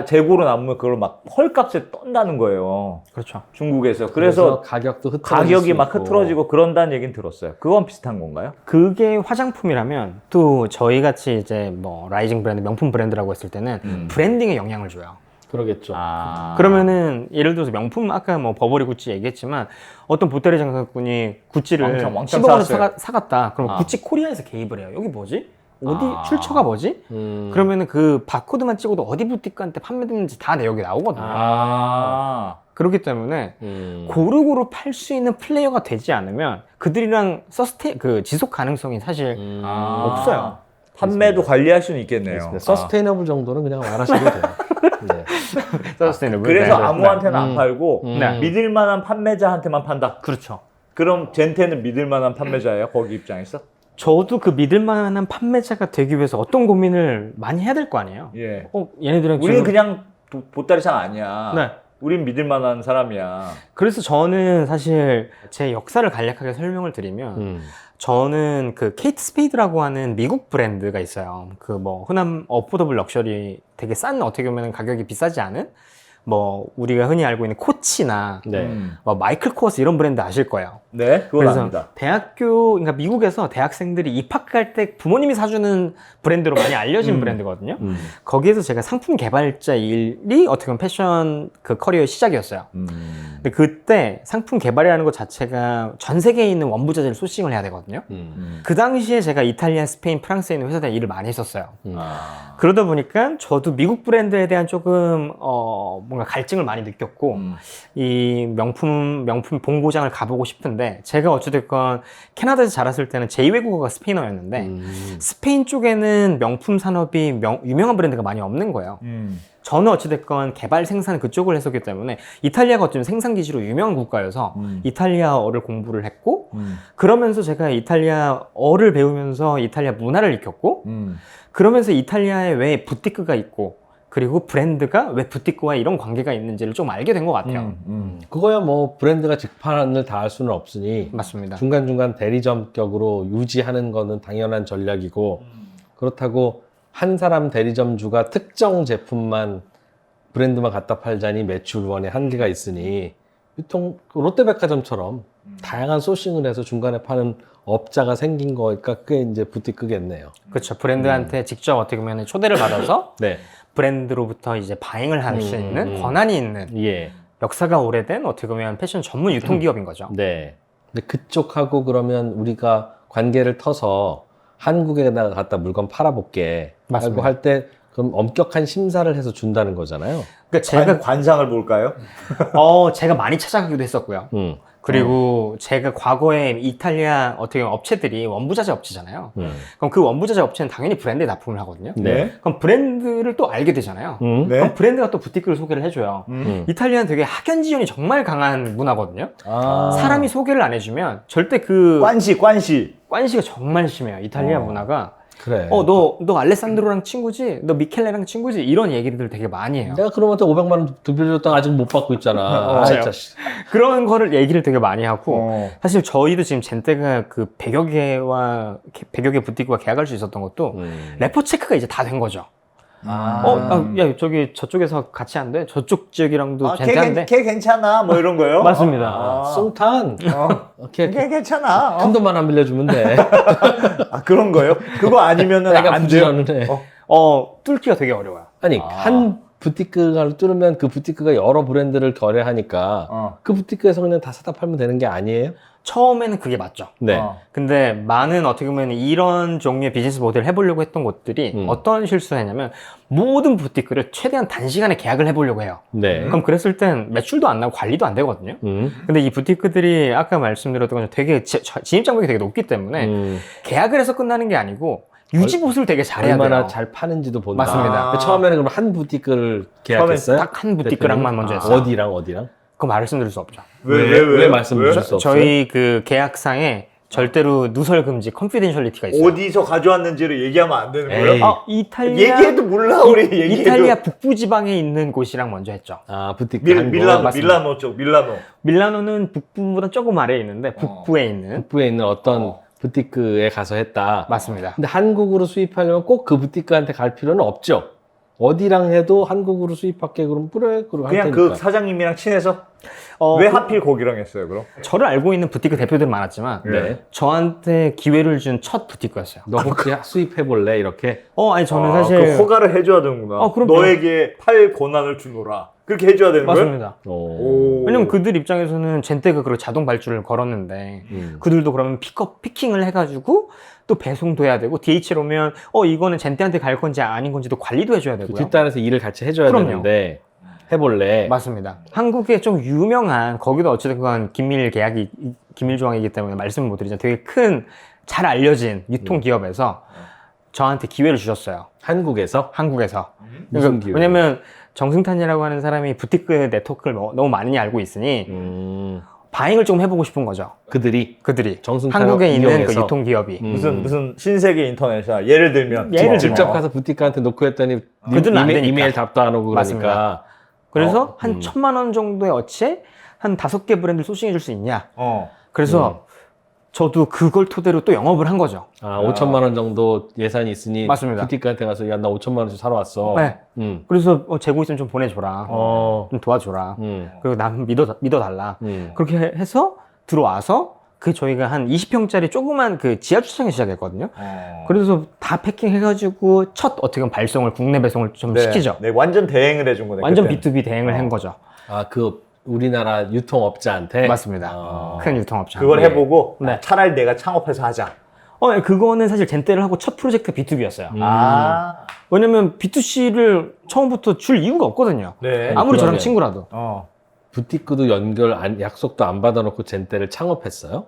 재고로 남으면 그걸 막 헐값에 떤다는 거예요. 그렇죠. 중국에서. 그래서 가격도 가격이 막 흐트러지고 그런다는 얘기는 들었어요. 그건 비슷한 건가요? 그게 화장품이라면 또 저희 같이 이제 뭐 라이징 브랜드, 명품 브랜드라고 했을 때는 브랜딩에 영향을 줘요. 그러겠죠. 그러면은 예를 들어서 명품 아까 뭐 버버리 구찌 얘기했지만 어떤 보따리 장사꾼이 구찌를 왕창 10억 원에 사갔어요. 사갔다. 그럼 구찌 코리아에서 개입을 해요. 여기 뭐지? 어디 출처가 뭐지? 그러면은 그 바코드만 찍어도 어디 부티크한테 판매됐는지 다 내역이 나오거든요. 그렇기 때문에 고루고루 팔 수 있는 플레이어가 되지 않으면 그들이랑 지속 가능성이 사실 없어요. 판매도 관리할 수는 있겠네요. 서스테이너블 정도는 그냥 말하셔도 돼요. 네. 서스테이너블. 그래서 네. 아무한테나 안 팔고 네. 믿을 만한 판매자한테만 판다. 그렇죠. 그럼 젠테는 믿을 만한 판매자예요? 거기 입장에서? 저도 그 믿을 만한 판매자가 되기 위해서 어떤 고민을 많이 해야 될 거 아니에요. 예. 얘네들은 우리는 지금- 그냥 보따리상 아니야. 네. 우린 믿을 만한 사람이야. 그래서 저는 사실 제 역사를 간략하게 설명을 드리면 저는 그 케이트 스페이드라고 하는 미국 브랜드가 있어요. 그 뭐 흔한 어포더블 럭셔리 되게 싼 어떻게 보면 가격이 비싸지 않은 뭐 우리가 흔히 알고 있는 코치나 네. 뭐 마이클 코어스 이런 브랜드 아실 거예요. 네, 그건 그래서 압니다. 그러니까 미국에서 대학생들이 입학할 때 부모님이 사주는 브랜드로 많이 알려진 브랜드거든요. 거기에서 제가 상품 개발자 일이 어떻게 보면 패션 그 커리어의 시작이었어요. 근데 그때 상품 개발이라는 것 자체가 전 세계에 있는 원부자재를 소싱을 해야 되거든요. 그 당시에 제가 이탈리아, 스페인, 프랑스에 있는 회사들 일을 많이 했었어요. 아. 그러다 보니까 저도 미국 브랜드에 대한 조금 뭔가 갈증을 많이 느꼈고 이 명품 본고장을 가보고 싶은데 제가 어찌됐건 캐나다에서 자랐을 때는 제2외국어가 스페인어였는데 스페인 쪽에는 명품 산업이 유명한 브랜드가 많이 없는 거예요. 저는 어찌됐건 개발 생산 그쪽을 했었기 때문에 이탈리아가 어쩌면 생산 기지로 유명한 국가여서 이탈리아어를 공부를 했고 그러면서 제가 이탈리아어를 배우면서 이탈리아 문화를 익혔고 그러면서 이탈리아에 왜 부티크가 있고 그리고 브랜드가 왜 부티크와 이런 관계가 있는지를 좀 알게 된 것 같아요. 그거야 뭐 브랜드가 직판을 다 할 수는 없으니 맞습니다. 중간중간 대리점격으로 유지하는 거는 당연한 전략이고 그렇다고 한 사람 대리점주가 특정 제품만 브랜드만 갖다 팔자니 매출원에 한계가 있으니 유통 롯데백화점처럼 다양한 소싱을 해서 중간에 파는 업자가 생긴 거니까 그게 이제 부티크겠네요. 그렇죠. 브랜드한테 직접 어떻게 보면 초대를 받아서 네. 브랜드로부터 이제 바잉을 할 수 있는 권한이 있는 예. 역사가 오래된 어떻게 보면 패션 전문 유통기업인 거죠. 네. 근데 그쪽하고 그러면 우리가 관계를 터서 한국에다가 갖다 물건 팔아볼게 맞습니다. 하고 할 때 그럼 엄격한 심사를 해서 준다는 거잖아요. 그러니까 제가 관상을 볼까요? 제가 많이 찾아가기도 했었고요. 그리고 제가 과거에 이탈리아 어떻게 보면 업체들이 원부자재 업체잖아요. 그럼 그 원부자재 업체는 당연히 브랜드에 납품을 하거든요. 네. 그럼 브랜드를 또 알게 되잖아요. 네. 그럼 브랜드가 또 부티크를 소개를 해줘요. 이탈리아는 되게 학연 지연이 정말 강한 문화거든요. 아. 사람이 소개를 안 해주면 절대 그 관시. 관시가 정말 심해요. 이탈리아 문화가. 그래. 너 알레산드로랑 친구지? 너 미켈레랑 친구지? 이런 얘기들 되게 많이 해요. 내가 그놈한테 500만 원 두 빌려줬다가 아직 못 받고 있잖아. 맞아요. 자식. 그런 거를 얘기를 되게 많이 하고 사실 저희도 지금 젠테가 그 100여 개 부티크와 계약할 수 있었던 것도 레퍼 체크가 이제 다 된 거죠. 야, 저쪽에서 같이 안 돼? 저쪽 지역이랑도 젠테 안 돼? 걔 괜찮아. 뭐 이런 거요? 맞습니다. 송탄. 걔 괜찮아. 큰 돈만 안 빌려주면 돼. 그런 거요? 그거 아니면은 내가 안 돼요. 부지런해. 뚫기가 되게 어려워요. 아니 한 부티크를 뚫으면 그 부티크가 여러 브랜드를 거래하니까 그 부티크에서 그냥 다 사다 팔면 되는 게 아니에요? 처음에는 그게 맞죠. 네. 근데 많은 어떻게 보면 이런 종류의 비즈니스 모델을 해보려고 했던 곳들이 어떤 실수를 했냐면 모든 부티크를 최대한 단시간에 계약을 해보려고 해요. 네. 그럼 그랬을 땐 매출도 안 나고 관리도 안 되거든요. 근데 이 부티크들이 아까 말씀드렸던 것처럼 되게 진입장벽이 되게 높기 때문에 계약을 해서 끝나는 게 아니고 유지 보수를 되게 잘해야 얼마나 돼요. 잘 파는지도 본다. 맞습니다. 처음에는 그럼 한 부티크를 계약했어요? 딱 한 부티크랑만 먼저 했어요. 어디랑? 그거 말씀드릴 수 없죠. 왜 말씀드릴 수 없어요? 저희 그 계약상에 절대로 누설 금지, 컨피덴셜리티가 있어요. 어디서 가져왔는지를 얘기하면 안 되는 에이. 거예요? 이탈리아 얘기해도 몰라 우리 얘기해도. 이탈리아 북부 지방에 있는 곳이랑 먼저 했죠. 아 부티크 한 곳. 밀라노 쪽 밀라노. 밀라노는 북부보다 조금 아래에 있는데 북부에 있는 북부에 있는 어떤 부티크에 가서 했다. 맞습니다. 근데 한국으로 수입하려면 꼭 그 부티크한테 갈 필요는 없죠. 어디랑 해도 한국으로 수입할게 그러면 그래 그러고 그냥 할 그 테니까. 사장님이랑 친해서 왜 하필 거기랑 했어요 그럼? 저를 알고 있는 부티크 대표들은 많았지만 네. 저한테 기회를 준 첫 부티크였어요. 너 혹시 수입해 볼래 이렇게? 아니 저는 그 사실 허가를 해줘야 되는구나. 그럼요. 너에게 팔 권한을 주노라. 그렇게 해줘야 되는 거예요? 맞습니다. 오. 왜냐면 그들 입장에서는 젠테가 그렇게 자동 발주를 걸었는데 그들도 그러면 피킹을 해가지고 또 배송도 해야 되고 DHL 오면 이거는 젠테한테 갈 건지 아닌 건지도 관리도 해줘야 그 되고요. 뒷단에서 일을 같이 해줘야 그럼요. 되는데 해볼래? 맞습니다. 한국에 좀 유명한 거기도 어찌됐건 기밀 조항이기 때문에 말씀을 못 드리지만 되게 큰 잘 알려진 유통기업에서 저한테 기회를 주셨어요. 한국에서? 한국에서. 무슨 기회? 왜냐면 정승탄이라고 하는 사람이 부티크 네트워크를 너무 많이 알고 있으니 바잉을 좀 해보고 싶은 거죠. 그들이 정승탄을 한국에 있는 그 이용해서. 유통기업이 무슨 신세계 인터넷이야. 예를 들면 직접 가서 부티크한테 놓고 했더니 그들은 안 되니까. 이메일 답도 안 오고 맞습니다. 그러니까. 그래서 한 1,000만 원 정도의 어치에 한 5개 브랜드를 소싱해 줄 수 있냐. 어. 그래서 저도 그걸 토대로 또 영업을 한 거죠. 5천만 원 정도 예산이 있으니 맞습니다. 부티크한테 가서 야 나 5천만 원씩 사러 왔어. 네. 그래서 재고 있으면 좀 보내줘라. 좀 도와줘라. 그리고 난 믿어달라. 그렇게 해서 들어와서 저희가 한 20평짜리 조그만 그 지하 주차장에 시작했거든요. 그래서 다 패킹해가지고 첫 어떻게 보면 발송을 국내 배송을 좀 시키죠. 네, 완전 대행을 해준 거네. 완전 그때는. B2B 대행을 한 거죠. 그 우리나라 유통업자한테 맞습니다. 큰 유통업자. 그걸 해보고 네. 차라리 내가 창업해서 하자. 그거는 사실 젠테를 하고 첫 프로젝트가 B2B였어요. 왜냐면 B2C를 처음부터 줄 이유가 없거든요. 네. 아무리 저랑 그러면. 친구라도. 부티크도 약속도 안 받아놓고 젠테를 창업했어요?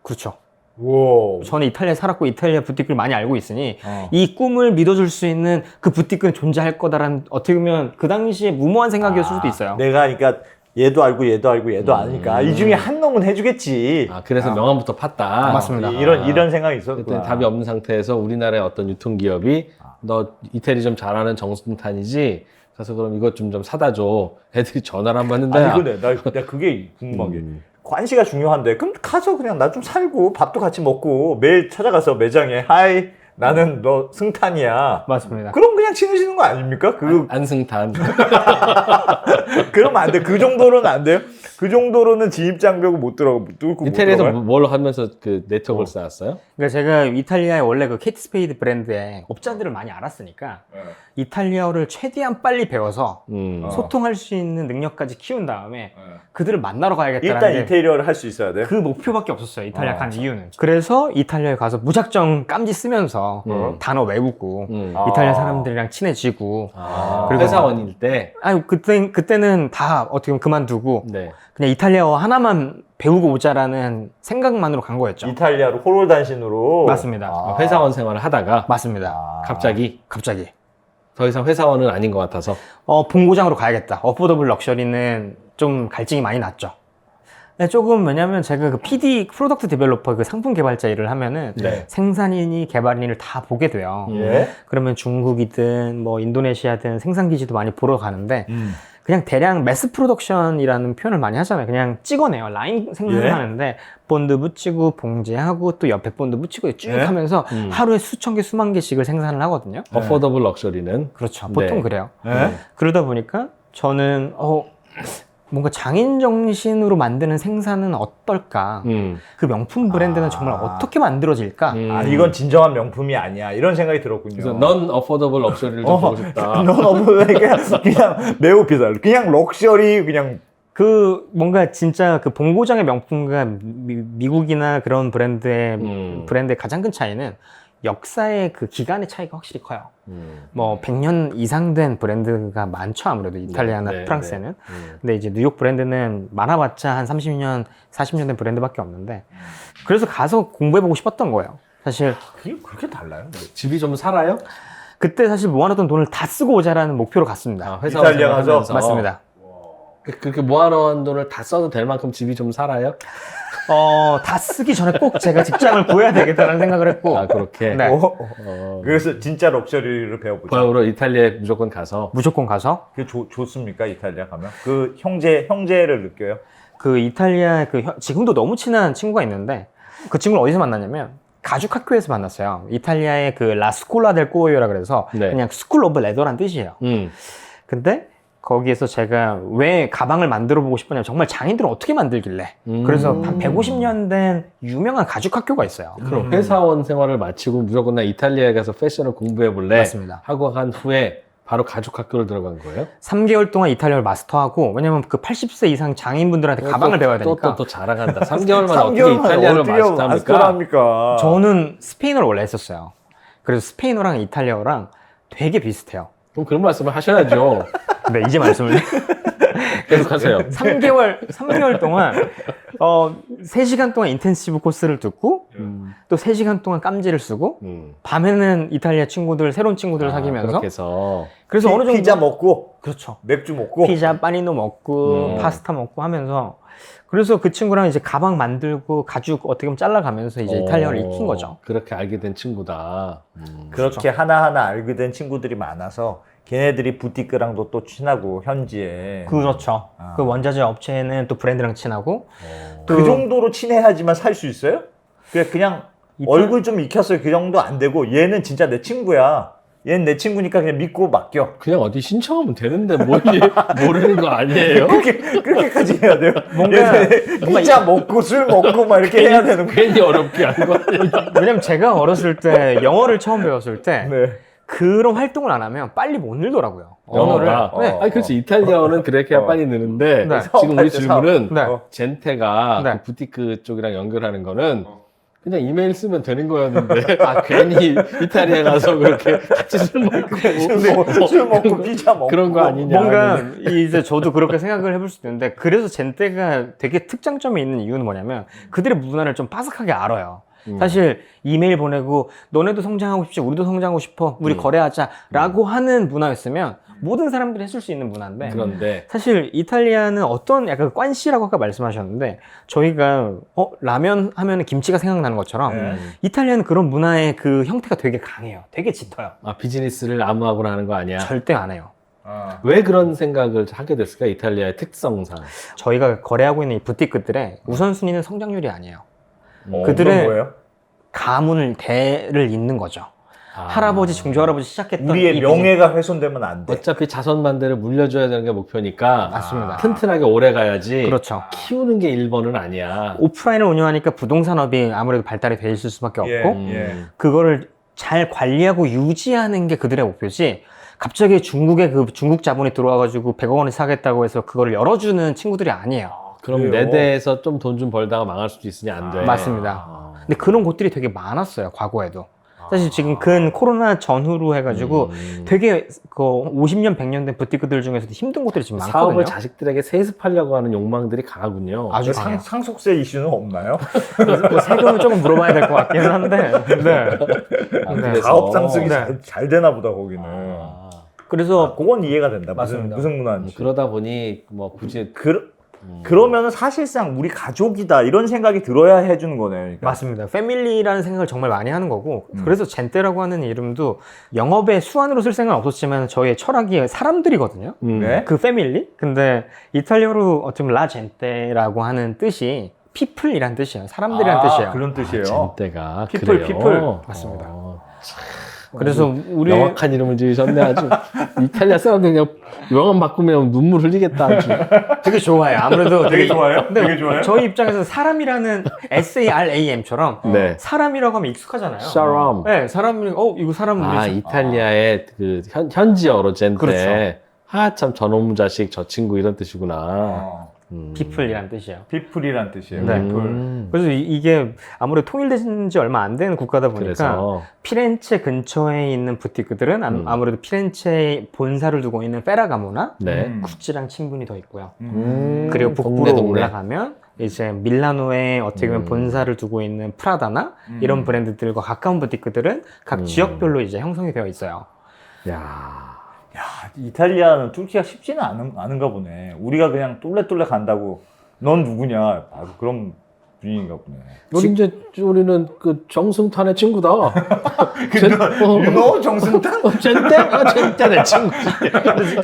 그렇죠. 오. 저는 이탈리아에 살았고 이탈리아 부티크를 많이 알고 있으니 이 꿈을 믿어줄 수 있는 그 부티크는 존재할 거다라는 어떻게 보면 그 당시에 무모한 생각이었을 수도 있어요. 내가 그러니까 얘도 알고 얘도 알고 얘도 아니까 이 중에 한 놈은 해주겠지. 그래서 명함부터 팠다. 맞습니다. 이런 생각이 그때 있었구나. 답이 없는 상태에서 우리나라의 어떤 유통기업이 너 이태리 좀 잘하는 정승탄이지? 가서 그럼 이것 좀 사다 줘. 애들이 전화를 안 받는데. 아니 근데 나 그게 궁금한 게 관시가 중요한데 그럼 가서 그냥 나 좀 살고 밥도 같이 먹고 매일 찾아가서 매장에 하이 나는 너 승탄이야. 맞습니다. 그럼 그냥 친해지는 거 아닙니까? 안승탄. 그러면 안 돼. 그 정도로는 안 돼요. 그 정도로는 진입장벽을 못 뚫고 이태리에서 못 들어가요? 뭘 하면서 그 네트워크를 쌓았어요? 그러니까 제가 이탈리아에 원래 그 케이트 스페이드 브랜드의 업자들을 많이 알았으니까 이탈리아어를 최대한 빨리 배워서 소통할 수 있는 능력까지 키운 다음에 그들을 만나러 가야겠다는 일단 게 인테리어를 할 수 있어야 돼. 그 목표밖에 없었어요. 이탈리아 간 이유는. 그래서 이탈리아에 가서 무작정 깜지 쓰면서 단어 외우고 이탈리아 사람들이랑 친해지고 그리고 회사원일 때. 그때는 다 어떻게 보면 그만두고 네. 그냥 이탈리아어 하나만 배우고 오자라는 생각만으로 간 거였죠. 이탈리아로 호롤단신으로. 맞습니다. 회사원 생활을 하다가 맞습니다. 갑자기 갑자기 더 이상 회사원은 아닌 것 같아서. 본고장으로 가야겠다. 어포더블 럭셔리는 좀 갈증이 많이 났죠. 네, 조금 왜냐면 제가 그 PD 프로덕트 디벨로퍼 그 상품 개발자 일을 하면은 네. 생산인이 개발인을 다 보게 돼요. 예. 그러면 중국이든 뭐 인도네시아든 생산 기지도 많이 보러 가는데 그냥 대량 매스 프로덕션이라는 표현을 많이 하잖아요. 그냥 찍어내요. 라인 생산을 하는데 본드 붙이고 봉제하고 또 옆에 본드 붙이고 쭉 하면서 하루에 수천 개 수만 개씩을 생산을 하거든요. 어포더블 럭셔리는. 그렇죠. 보통 네. 그래요. 예? 그러다 보니까 저는 뭔가 장인 정신으로 만드는 생산은 어떨까? 그 명품 브랜드는 정말 어떻게 만들어질까? 이건 진정한 명품이 아니야. 이런 생각이 들었군요. 그래서 넌 어포더블 럭셔리를 좀 보고 싶다. 넌 그냥 매우 비싸. 그냥 럭셔리 그냥 그 뭔가 진짜 그 본고장의 명품과 미국이나 그런 브랜드의 가장 큰 차이는 역사의 그 기간의 차이가 확실히 커요. 뭐 100년 이상 된 브랜드가 많죠. 아무래도 이탈리아나 프랑스에는. 근데 이제 뉴욕 브랜드는 많아봤자 한 30년, 40년 된 브랜드밖에 없는데 그래서 가서 공부해보고 싶었던 거예요. 사실 그게 그렇게 달라요? 집이 좀 살아요? 그때 사실 모아놨던 돈을 다 쓰고 오자라는 목표로 갔습니다. 회사원 이탈리아 가서? 생활하면서. 맞습니다. 그렇게 모아놓은 돈을 다 써도 될 만큼 집이 좀 살아요? 다 쓰기 전에 꼭 제가 직장을 구해야 되겠다는 생각을 했고. 그렇게. 네. 그래서 진짜 럭셔리를 배워보자. 바로 이탈리아에 무조건 가서. 무조건 가서 그게 좋습니까? 이탈리아 가면? 그 형제를 느껴요? 그 이탈리아 지금도 너무 친한 친구가 있는데 그 친구를 어디서 만났냐면 가죽 학교에서 만났어요. 이탈리아의 그 라스콜라 델 꼬이오라 그래서 그냥 스쿨 오브 레더란 뜻이에요. 근데 거기에서 제가 왜 가방을 만들어 보고 싶었냐면 정말 장인들은 어떻게 만들길래 그래서 한 150년 된 유명한 가죽 학교가 있어요. 그럼 회사원 생활을 마치고 무조건 나 이탈리아에 가서 패션을 공부해 볼래 맞습니다. 하고 한 후에 바로 가죽 학교를 들어간 거예요? 3개월 동안 이탈리아를 마스터하고 왜냐면 그 80세 이상 장인분들한테 가방을 배워야 되니까 또 자랑한다. 3개월 만에 어떻게 이탈리아를 마스터합니까? 저는 스페인어를 원래 했었어요. 그래서 스페인어랑 이탈리아어랑 되게 비슷해요. 그럼 그런 말씀을 하셔야죠. 네, 이제 말씀을 계속하세요. 3개월 동안 3시간 동안 인텐시브 코스를 듣고 또 3시간 동안 깜지를 쓰고 밤에는 이탈리아 친구들 새로운 친구들을 사귀면서 그렇게 해서 그래서 어느 정도 피자 먹고 그렇죠. 맥주 먹고. 피자, 파니노 먹고, 파스타 먹고 하면서. 그래서 그 친구랑 이제 가방 만들고 가죽 어떻게 보면 잘라가면서 이제 이탈리아를 익힌 거죠. 그렇게 알게 된 친구다. 그렇게 하나하나 알게 된 친구들이 많아서 걔네들이 부티크랑도 또 친하고 현지에. 그렇죠. 아. 그 원자재 업체는 또 브랜드랑 친하고. 그 정도로 친해야지만 살 수 있어요? 그냥 얼굴 좀 익혔어요. 그 정도 안 되고 얘는 진짜 내 친구야. 얘는 내 친구니까 그냥 믿고 맡겨. 그냥 어디 신청하면 되는데 뭘 모르는 거 아니에요? 그렇게까지 해야 돼요? 뭔가 피자 먹고 술 먹고 막 이렇게 해야 되는 거예요. 괜히 어렵게 한 거 아니야? 왜냐면 제가 어렸을 때 영어를 처음 배웠을 때 네. 그런 활동을 안 하면 빨리 못 늘더라고요. 언어를. 영어가. 네. 아니 그렇지 이탈리아어는 그렇게 해야 빨리 느는데 네. 지금 우리 질문은 네. 젠테가 네. 그 부티크 쪽이랑 연결하는 거는 그냥 이메일 쓰면 되는 거였는데 괜히 이탈리아 가서 그렇게 같이 술 먹고 술 먹고 피자 먹고 그런 거 아니냐? 뭔가 이제 저도 그렇게 생각을 해볼 수 있는데 그래서 젠테가 되게 특장점이 있는 이유는 뭐냐면 그들의 문화를 좀 빠삭하게 알아요. 사실 이메일 보내고 너네도 성장하고 싶지 우리도 성장하고 싶어 우리 거래하자 라고 하는 문화였으면 모든 사람들이 했을 수 있는 문화인데 그런데 사실 이탈리아는 어떤 약간 꽌씨라고 아까 말씀하셨는데 저희가 라면 하면 김치가 생각나는 것처럼 네. 이탈리아는 그런 문화의 그 형태가 되게 강해요. 되게 짙어요. 비즈니스를 아무하고나 하는 거 아니야? 절대 안 해요. 아. 왜 그런 생각을 하게 됐을까? 이탈리아의 특성상. 저희가 거래하고 있는 이 부티크들의 우선순위는 성장률이 아니에요. 그건 그들의 뭐예요? 가문을 대를 잇는 거죠. 할아버지, 중조할아버지 시작했던 우리의 이 명예가 훼손되면 안 돼. 어차피 자손만대를 물려줘야 되는 게 목표니까 맞습니다. 튼튼하게 오래 가야지 그렇죠. 키우는 게 1번은 아니야. 오프라인을 운영하니까 부동산업이 아무래도 발달이 돼 있을 수밖에 없고 예. 그거를 잘 관리하고 유지하는 게 그들의 목표지 갑자기 중국에 그 중국 자본이 들어와가지고 100억 원을 사겠다고 해서 그거를 열어주는 친구들이 아니에요. 그럼 그래요? 내 대에서 좀 돈 좀 벌다가 망할 수도 있으니 안 돼. 맞습니다. 근데 그런 곳들이 되게 많았어요, 과거에도. 사실 지금 근 코로나 전후로 해가지고 되게 그 50년, 100년 된 부티크들 중에서도 힘든 곳들이 지금 많거든요. 사업을 자식들에게 세습하려고 하는 욕망들이 강하군요. 아주 강해요. 상속세 이슈는 없나요? 뭐 세금을 조금 물어봐야 될 것 같기는 한데. 네. 그래서- 사업 상승이 네. 잘 되나 보다 거기는. 그래서 그건 이해가 된다. 맞습니다. 무슨 문화인지. 그러다 보니 뭐 굳이 그러면은 사실상 우리 가족이다 이런 생각이 들어야 해주는 거네요. 그러니까. 맞습니다. 패밀리라는 생각을 정말 많이 하는 거고 그래서 젠테라고 하는 이름도 영업의 수완으로 쓸 생각은 없었지만 저희의 철학이 사람들이거든요. 네? 그 패밀리? 근데 이탈리아로 어떻게 보면 라 젠테라고 하는 뜻이 people이란 뜻이에요. 사람들이란 뜻이에요. 그런 뜻이에요. 젠때가 피플, 그래요. 피플. 맞습니다. 어, 그래서 우리 명확한 이름을 지으셨네 아주. 이탈리아 사람들 그냥 명함 바꾸면 눈물 흘리겠다 아주. 되게 좋아요. 아무래도 되게 좋아요? 근데 되게 좋아요? 저희 입장에서 사람이라는 SARAM처럼 네. 사람이라고 하면 익숙하잖아요. 사람. 네, 사람이 이거 사람 우리 이탈리아의 그 현지어로 젠때. 그렇죠. 참 저놈 자식 저 친구 이런 뜻이구나. people이란 뜻이에요. 피플이란 뜻이에요. 네. 피플. 그래서 이게 아무래도 통일된 지 얼마 안 된 국가다 보니까 그래서 피렌체 근처에 있는 부티크들은 아무래도 피렌체에 본사를 두고 있는 페라가모나 네. 구찌랑 친분이 더 있고요. 동네, 그리고 북부로 동네. 올라가면 이제 밀라노에 어떻게 보면 본사를 두고 있는 프라다나 이런 브랜드들과 가까운 부티크들은 각 지역별로 이제 형성이 되어 있어요. 야. 야, 이탈리아는 뚫기가 쉽지는 않은가 보네. 우리가 그냥 뚫레뚫레 간다고 넌 누구냐? 바로 그런 분위기인가 보네. 우리는 그 정승탄의 친구다. 너 정승탄? 젠때 내 친구지.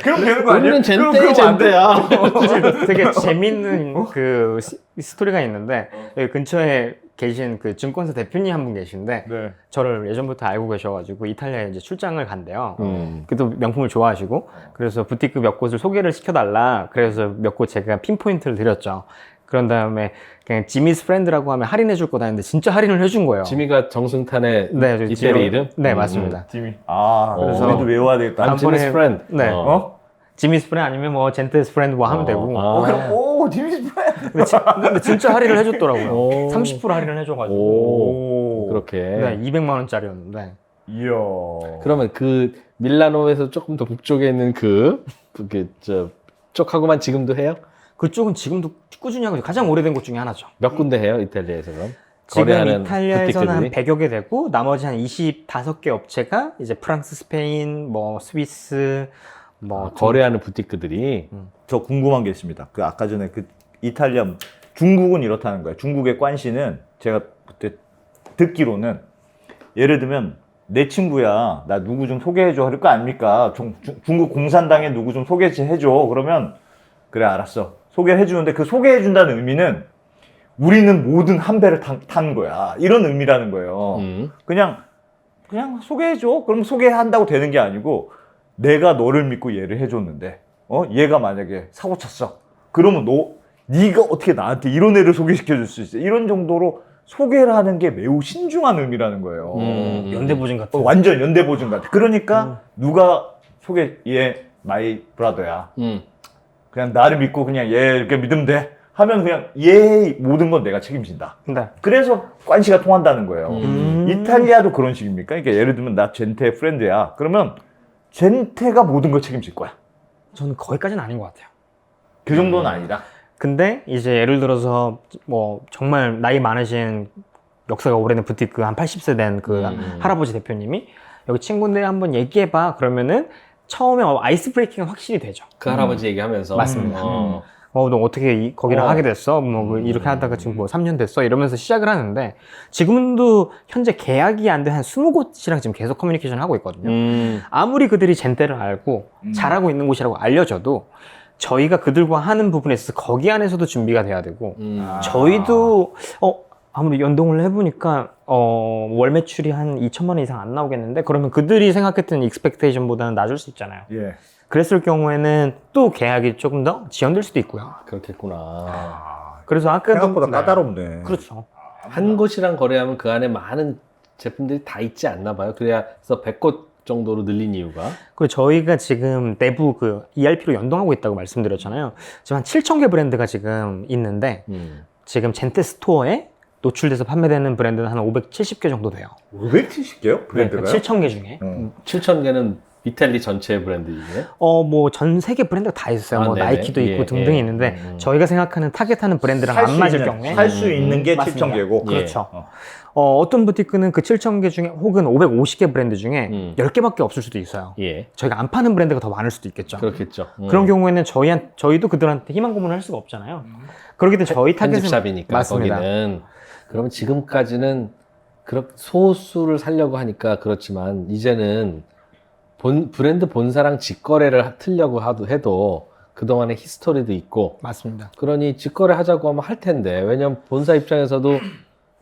그럼 되는 거 아니야? 우리는 젠때의 그럼 안 돼? 젠때야. 사실 되게 재밌는 그 스토리가 있는데 여기 근처에 계신 그 증권사 대표님 한 분 계신데 네. 저를 예전부터 알고 계셔가지고 이탈리아에 이제 출장을 간대요. 음. 그래도 명품을 좋아하시고 그래서 부티크 몇 곳을 소개를 시켜달라. 그래서 몇 곳 제가 핀포인트를 드렸죠. 그런 다음에 그냥 지미스 프렌드라고 하면 할인해줄 거다 했는데 진짜 할인을 해준 거예요. 지미가 정승탄의 네, 저 이태리 지미- 이름? 네, 맞습니다. 지미. 그래서- 우리도 외워야 되겠다. I'm Jimmy's friend. 네. 어? 지미스 프렌드 아니면 뭐 젠테스 프렌드 뭐 하면 되고. 그럼 오, 지미 프렌드. 근데 진짜 할인을 해줬더라고요. 오. 30% 할인을 해줘가지고. 오. 그렇게. 네, 200만 원짜리였는데. 이야. 그러면 그 밀라노에서 조금 더 북쪽에 있는 저 쪽하고만 지금도 해요? 그쪽은 지금도 꾸준히 하고 있어요. 가장 오래된 곳 중에 하나죠. 몇 군데 해요? 이탈리아에서 그럼? 지금 거래하는 이탈리아에서는 한 부티크들이? 100여 개 되고 나머지 한 25개 업체가 이제 프랑스, 스페인, 뭐 스위스, 뭐 거래하는 부티크들이 저 궁금한 게 있습니다. 그 아까 전에 그 이탈리아 중국은 이렇다는 거예요. 중국의 관시는 제가 그때 듣기로는 예를 들면 내 친구야 나 누구 좀 소개해줘 할 거 아닙니까? 중국 공산당에 누구 좀 소개해줘. 그러면 그래 알았어 소개해주는데 그 소개해준다는 의미는 우리는 모든 한 배를 탄 거야. 이런 의미라는 거예요. 그냥 소개해줘. 그럼 소개한다고 되는 게 아니고 내가 너를 믿고 얘를 해줬는데 얘가 만약에 사고 쳤어. 그러면 네가 어떻게 나한테 이런 애를 소개시켜 줄 수 있어. 이런 정도로 소개를 하는 게 매우 신중한 의미라는 거예요. 연대보증 같은. 완전 연대보증 같아. 그러니까 누가 얘 마이 브라더야. 그냥 나를 믿고 그냥 얘 이렇게 믿으면 돼. 하면 그냥 얘 모든 건 내가 책임진다. 네. 그래서 관시가 통한다는 거예요. 이탈리아도 그런 식입니까? 그러니까 예를 들면 나 젠테 프렌드야. 그러면 젠테가 모든 걸 책임질 거야. 저는 거기까지는 아닌 것 같아요. 그 정도는 아니다. 근데 이제 예를 들어서 뭐 정말 나이 많으신 역사가 오래된 부티크 한 80세 된 그 할아버지 대표님이 여기 친구들 한번 얘기해봐. 그러면은 처음에 아이스 브레이킹은 확실히 되죠. 그 할아버지 얘기하면서 맞습니다. 너 어떻게 거기를 하게 됐어? 뭐 이렇게 하다가 지금 뭐 3년 됐어? 이러면서 시작을 하는데 지금도 현재 계약이 안 된 한 20곳이랑 지금 계속 커뮤니케이션 하고 있거든요. 아무리 그들이 젠테를 알고 잘하고 있는 곳이라고 알려져도 저희가 그들과 하는 부분에 있어서 거기 안에서도 준비가 돼야 되고 저희도 아무리 연동을 해보니까 월 매출이 한 2천만 원 이상 안 나오겠는데 그러면 그들이 생각했던 익스펙테이션보다는 낮을 수 있잖아요. 예. 그랬을 경우에는 또 계약이 조금 더 지연될 수도 있고요. 그렇겠구나. 그래서 아까도 생각보다 까다롭네. 그렇죠. 한 곳이랑 거래하면 그 안에 많은 제품들이 다 있지 않나 봐요. 그래서 100곳 정도로 늘린 이유가. 그리고 저희가 지금 내부 그 ERP로 연동하고 있다고 말씀드렸잖아요. 지금 한 7천 개 브랜드가 지금 있는데 지금 젠테 스토어에 노출돼서 판매되는 브랜드는 한 570개 정도 돼요. 570개요? 브랜드가요? 7천 개 중에. 7,000개는 이탈리 전체 브랜드이네. 뭐 전 세계 브랜드가 다 있어요. 뭐 네네. 나이키도 있고 예, 등등이 예. 있는데 저희가 생각하는 타겟하는 브랜드랑 안 맞을 경우에 살 수 있는 게 맞습니다. 7,000개고. 그렇죠. 어떤 부티크는 그 7,000개 중에 혹은 550개 브랜드 중에 10개밖에 없을 수도 있어요. 예. 저희가 안 파는 브랜드가 더 많을 수도 있겠죠. 그렇겠죠. 그런 경우에는 저희도 그들한테 희망 고문을 할 수가 없잖아요. 그렇기 때문에 저희 타겟은 편집샵이니까 맞습니다. 거기는. 그러면 지금까지는 소수를 살려고 하니까 그렇지만 이제는 브랜드 본사랑 직거래를 틀려고 해도 그동안의 히스토리도 있고 맞습니다. 그러니 직거래 하자고 하면 할 텐데 왜냐면 본사 입장에서도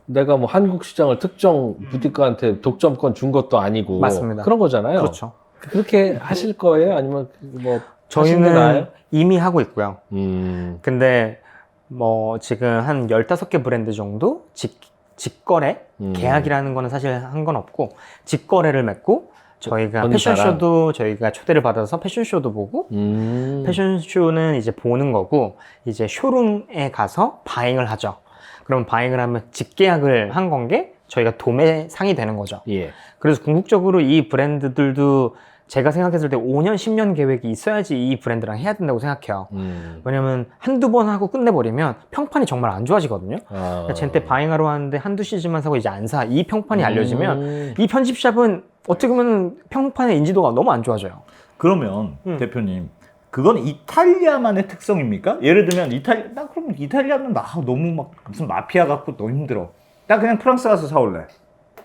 내가 뭐 한국 시장을 특정 부티크한테 독점권 준 것도 아니고 맞습니다. 그런 거잖아요. 그렇죠. 그렇게 하실 거예요? 아니면 뭐 저희는 이미 하고 있고요. 음. 근데 뭐 지금 한 15개 브랜드 정도 직거래 계약이라는 거는 사실 한 건 없고 직거래를 맺고 저희가 본사랑. 패션쇼도 저희가 초대를 받아서 패션쇼도 보고 패션쇼는 이제 보는 거고 이제 쇼룸에 가서 바잉을 하죠. 그럼 바잉을 하면 직계약을 한 건 게 저희가 도매상이 되는 거죠. 예. 그래서 궁극적으로 이 브랜드들도 제가 생각했을 때 5년, 10년 계획이 있어야지 이 브랜드랑 해야 된다고 생각해요. 왜냐면 한두 번 하고 끝내버리면 평판이 정말 안 좋아지거든요. 젠테 바잉하러 왔는데 한두 시즌만 사고 이제 안 사. 이 평판이 알려지면 이 편집샵은 어떻게 보면 평판의 인지도가 너무 안 좋아져요. 그러면 대표님 그건 이탈리아만의 특성입니까? 예를 들면 나 그럼 이탈리아는 너무 막 무슨 마피아 같고 너무 힘들어. 나 그냥 프랑스 가서 사올래.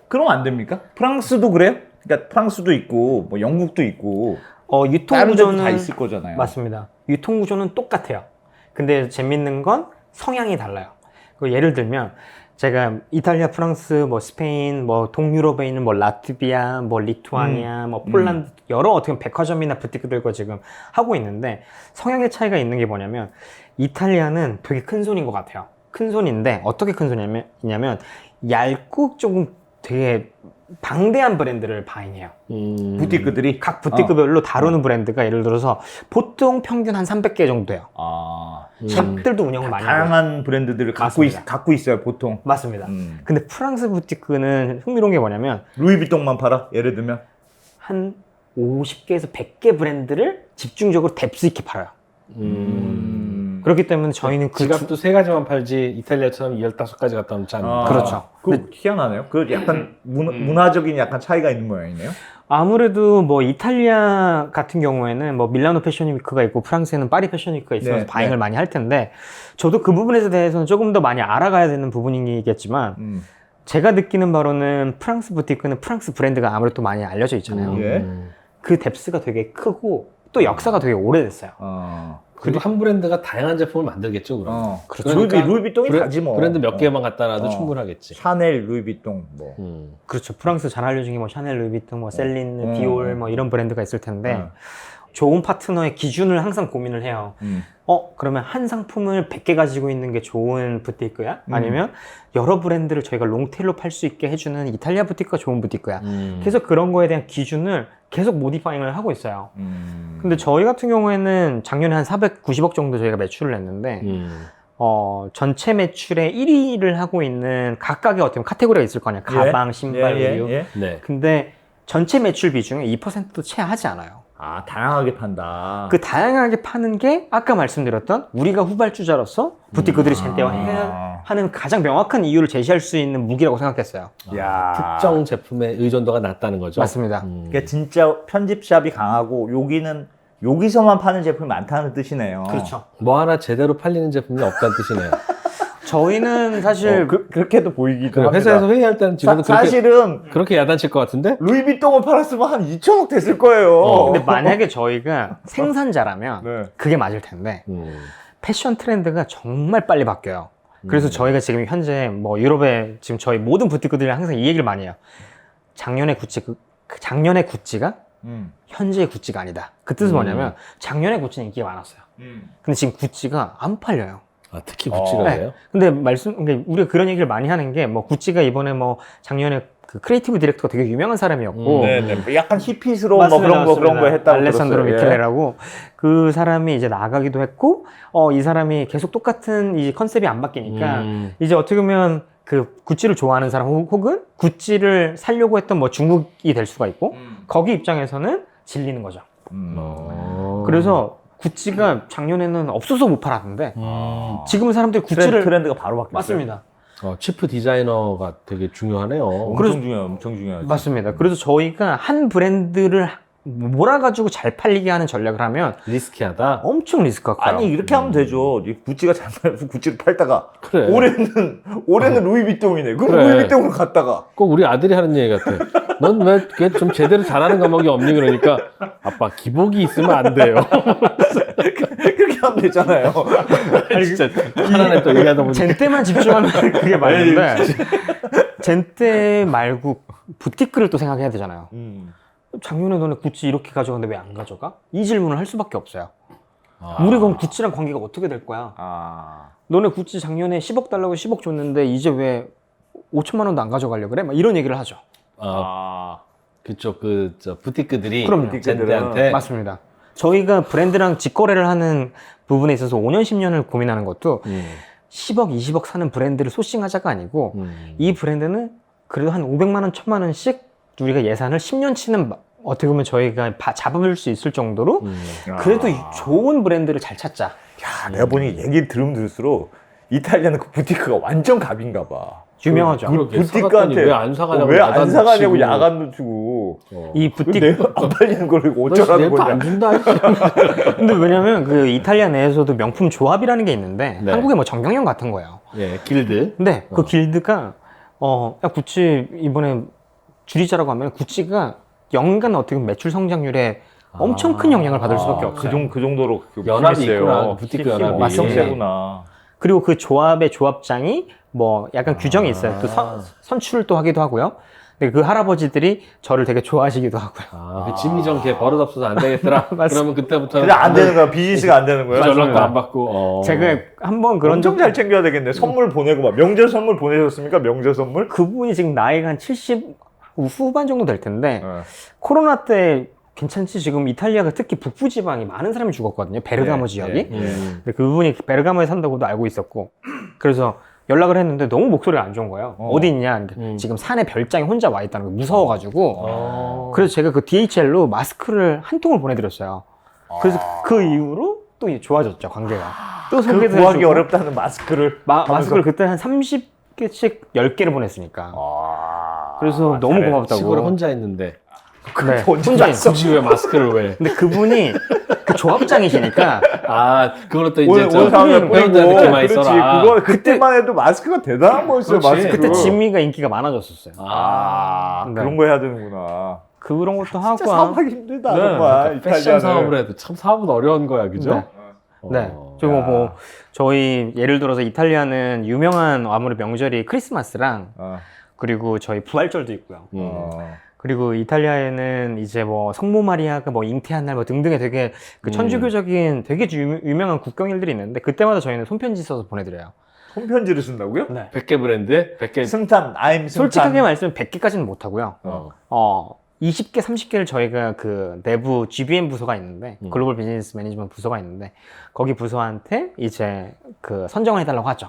그러면 안 됩니까? 프랑스도 그래요? 그러니까 프랑스도 있고 뭐 영국도 있고 유통 다른 데도 구조는 다 있을 거잖아요. 맞습니다. 유통 구조는 똑같아요. 근데 재밌는 건 성향이 달라요. 예를 들면 제가 이탈리아, 프랑스, 뭐 스페인, 뭐 동유럽에 있는 뭐 라트비아, 뭐 리투아니아, 뭐 폴란드 여러 어떻게 보면 백화점이나 부티크들과 지금 하고 있는데 성향의 차이가 있는 게 뭐냐면 이탈리아는 되게 큰 손인 것 같아요. 큰 손인데 어떻게 큰 손이냐면 얇고 조금 되게 방대한 브랜드를 바잉해요. 부티크들이 각 부티크별로 다루는 브랜드가 예를 들어서 보통 평균 한 300개 정도 돼요. 샵들도 운영을 많이 하고. 다양한 브랜드들을 맞습니다. 갖고 있어요 보통. 맞습니다. 근데 프랑스 부티크는 흥미로운 게 뭐냐면 루이비통만 팔아? 예를 들면 한 50개에서 100개 브랜드를 집중적으로 뎁스 있게 팔아요. 그렇기 때문에 저희는 지갑도 세 가지만 팔지 이탈리아처럼 15가지 갖다 놓지 않는다. 그렇죠. 그 희한하네요. 그 약간 문화적인 약간 차이가 있는 모양이네요. 아무래도 뭐 이탈리아 같은 경우에는 뭐 밀라노 패션위크가 있고 프랑스에는 파리 패션위크가 있어서 네, 바잉을 네. 많이 할 텐데 저도 그 부분에 대해서는 조금 더 많이 알아가야 되는 부분이겠지만 제가 느끼는 바로는 프랑스 부티크는 프랑스 브랜드가 아무래도 많이 알려져 있잖아요. 예. 그 뎁스가 되게 크고 또 역사가 되게 오래됐어요. 그리고 한 브랜드가 다양한 제품을 만들겠죠, 그럼. 그렇죠. 루이비통이 다지 뭐. 브랜드 몇 개만 갖다 놔도 충분하겠지. 샤넬, 루이비통 뭐. 그렇죠. 프랑스 잘 알려진 게 뭐 샤넬, 루이비통, 뭐 셀린, 음. 디올 뭐 이런 브랜드가 있을 텐데 좋은 파트너의 기준을 항상 고민을 해요. 그러면 한 상품을 100개 가지고 있는 게 좋은 부티크야? 아니면 여러 브랜드를 저희가 롱테일로 팔 수 있게 해주는 이탈리아 부티크가 좋은 부티크야? 그래서 그런 거에 대한 기준을 계속 모디파잉을 하고 있어요. 근데 저희 같은 경우에는 작년에 한 490억 정도 저희가 매출을 냈는데 전체 매출의 1위를 하고 있는 각각의 어떤 카테고리가 있을 거 아니야. 가방, 신발, 의류. 네. 근데 전체 매출 비중의 2%도 채 하지 않아요. 아, 다양하게 판다. 그 다양하게 파는 게 아까 말씀드렸던 우리가 후발주자로서 부티크들이 젠대화해야 하는 가장 명확한 이유를 제시할 수 있는 무기라고 생각했어요. 야. 특정 제품의 의존도가 낮다는 거죠. 맞습니다. 그러니까 진짜 편집샵이 강하고 여기는 여기서만 파는 제품이 많다는 뜻이네요. 그렇죠. 뭐 하나 제대로 팔리는 제품이 없다는 뜻이네요. 저희는 사실 그렇게도 보이기도 그래, 합니다. 회사에서 회의할 때는 직원들 사실은 그렇게 야단칠 것 같은데? 루이비통을 팔았으면 한 2천억 됐을 거예요. 근데 만약에 저희가 생산자라면 네. 그게 맞을 텐데 패션 트렌드가 정말 빨리 바뀌어요. 그래서 저희가 지금 현재 뭐 유럽에 지금 저희 모든 부티크들이 항상 이 얘기를 많이 해요. 작년에 구찌가 현재의 구찌가 아니다. 그 뜻은 뭐냐면 작년에 구찌는 인기가 많았어요. 근데 지금 구찌가 안 팔려요. 아, 특히 구찌가 네. 그래요? 근데 그러니까 우리가 그런 얘기를 많이 하는 게 뭐 구찌가 이번에 뭐 작년에 그 크리에이티브 디렉터가 되게 유명한 사람이었고 네네. 약간 히피스러운 뭐 맞습니다, 그런 거 했다고 알레산드로 들었어요. 미켈레라고 그 사람이 이제 나가기도 했고 이 사람이 계속 똑같은 이 컨셉이 안 바뀌니까 이제 어떻게 보면 그 구찌를 좋아하는 사람 혹은 구찌를 살려고 했던 뭐 중국이 될 수가 있고 거기 입장에서는 질리는 거죠. 그래서 구찌가 작년에는 없어서 못 팔았는데 지금은 사람들이 구찌를 트렌드가 바로 바뀌었어요. 맞습니다. 치프 디자이너가 되게 중요하네요. 엄청 중요하죠. 맞습니다. 그래서 저희가 한 브랜드를 몰아가지고 잘 팔리게 하는 전략을 하면 리스키하다. 엄청 리스크가 커요. 아니 이렇게 하면 되죠. 이 구찌가 잘 팔려서 구찌를 팔다가 그래. 올해는 루이비통이네. 그럼 그래. 루이비통으로 갔다가 꼭 우리 아들이 하는 얘기 같아. 넌 왜 좀 제대로 잘하는 과목이 없니? 그러니까 아빠 기복이 있으면 안 돼요. 그렇게 하면 되잖아요. 아니 진짜 하나는 또 얘기하다 보니까 젠때만 집중하면 그게 맞는데 젠때 말고 부티크를 또 생각해야 되잖아요. 작년에 너네 구찌 이렇게 가져갔는데 왜 안 가져가? 이 질문을 할 수밖에 없어요. 우리 그럼 구찌랑 관계가 어떻게 될 거야? 너네 구찌 작년에 10억 달라고 10억 줬는데 이제 왜 5천만 원도 안 가져가려고 그래? 막 이런 얘기를 하죠. 그쪽 저 부티크들이 그럼요. 젠데한테 맞습니다. 저희가 브랜드랑 직거래를 하는 부분에 있어서 5년, 10년을 고민하는 것도 10억, 20억 사는 브랜드를 소싱하자가 아니고 이 브랜드는 그래도 한 500만 원, 1000만 원씩 우리가 예산을 10년치는 어떻게 보면 저희가 잡을 수 있을 정도로 그래도 좋은 브랜드를 잘 찾자. 야, 내가 보니 얘기를 들으면 들을수록 이탈리아는 그 부티크가 완전 갑인가 봐. 유명하죠. 부티크한테 왜 안 사가냐고 왜 안 사가냐고 치고. 야간도 주고 이 부티크 내가 안 팔리는 걸 어쩌라는 내가 거냐. 안 준다. 근데 왜냐면 그 이탈리아 내에서도 명품 조합이라는 게 있는데 네. 한국의 뭐 정경련 같은 거예요. 예, 길드. 근데 그 길드가 야 구찌 이번에 줄이자라고 하면 구찌가 연간 어떻게 보면 매출 성장률에 엄청 큰 영향을 받을 수밖에 없어요. 그 정도로 연합이 힘이 세요. 있구나, 부티크 연합이. 엄청 네. 세구나. 그리고 그 조합의 조합장이 뭐 약간 규정이 있어요. 또 선출을 또 하기도 하고요. 근데 그 할아버지들이 저를 되게 좋아하시기도 하고요. 그 찜이정 걔 버릇 없어서 안 되겠더라. 그러면 그때부터 근데 안 되는 거야. 비즈니스가 안 되는 거야. 연락도 안 받고. 제가 한번 그런 엄청 잘 챙겨야 되겠네. 선물 보내고 막 명절 선물 보내셨습니까? 명절 선물? 그분이 지금 나이가 한 70 후반 정도 될 텐데 코로나 때 괜찮지? 지금 이탈리아가 특히 북부 지방이 많은 사람이 죽었거든요. 베르가모 지역이. 근데 그분이 베르가모에 산다고도 알고 있었고 그래서 연락을 했는데 너무 목소리가 안 좋은 거예요. 어디 있냐? 지금 산에 별장에 혼자 와 있다는 거 무서워가지고 그래서 제가 그 DHL로 마스크를 한 통을 보내드렸어요. 그래서 그 이후로 또 좋아졌죠, 관계가. 또 그 소개도 구하기 해주고. 어렵다는 마스크를 마스크를 그때 한 30개씩 10개를 보냈으니까. 그래서 너무 잘해. 고맙다고. 시골에 혼자 있는데. 네, 언제 혼자 있어. 굳이 왜 마스크를 왜? 근데 그분이 그 조합장이시니까 아, 그거는 또 이제 온 저 사람을 회원들한테 뿌리고 이렇게 많이 그렇지. 써라. 그거 그때만 해도 마스크가 대단한 거였어요. 그렇지. 마스크. 그때 진미가 인기가 많아졌었어요. 아, 네. 그런 거 해야 되는구나. 그런 것도 진짜 하고 사업하기 힘들다 네. 정말. 패션 이탈리아는. 사업을 해도 참 사업은 어려운 거야, 그죠? 네. 네. 어. 그리고 야. 뭐 저희 예를 들어서 이탈리아는 유명한 아무리 명절이 크리스마스랑 그리고 저희 부활절도 있고요. 그리고 이탈리아에는 이제 뭐 성모 마리아가 뭐 잉태한 날 뭐 등등의 되게 그 천주교적인 되게 유명한 국경일들이 있는데 그때마다 저희는 손편지 써서 보내드려요. 손편지를 쓴다고요? 네. 100개 브랜드에 100개. 승탄, I'm 승탄. 솔직하게 말씀드리면 100개까지는 못하고요. 어. 20개, 30개를 저희가 그 내부 GBM 부서가 있는데, 글로벌 비즈니스 매니지먼트 부서가 있는데, 거기 부서한테 이제 그 선정을 해달라고 하죠.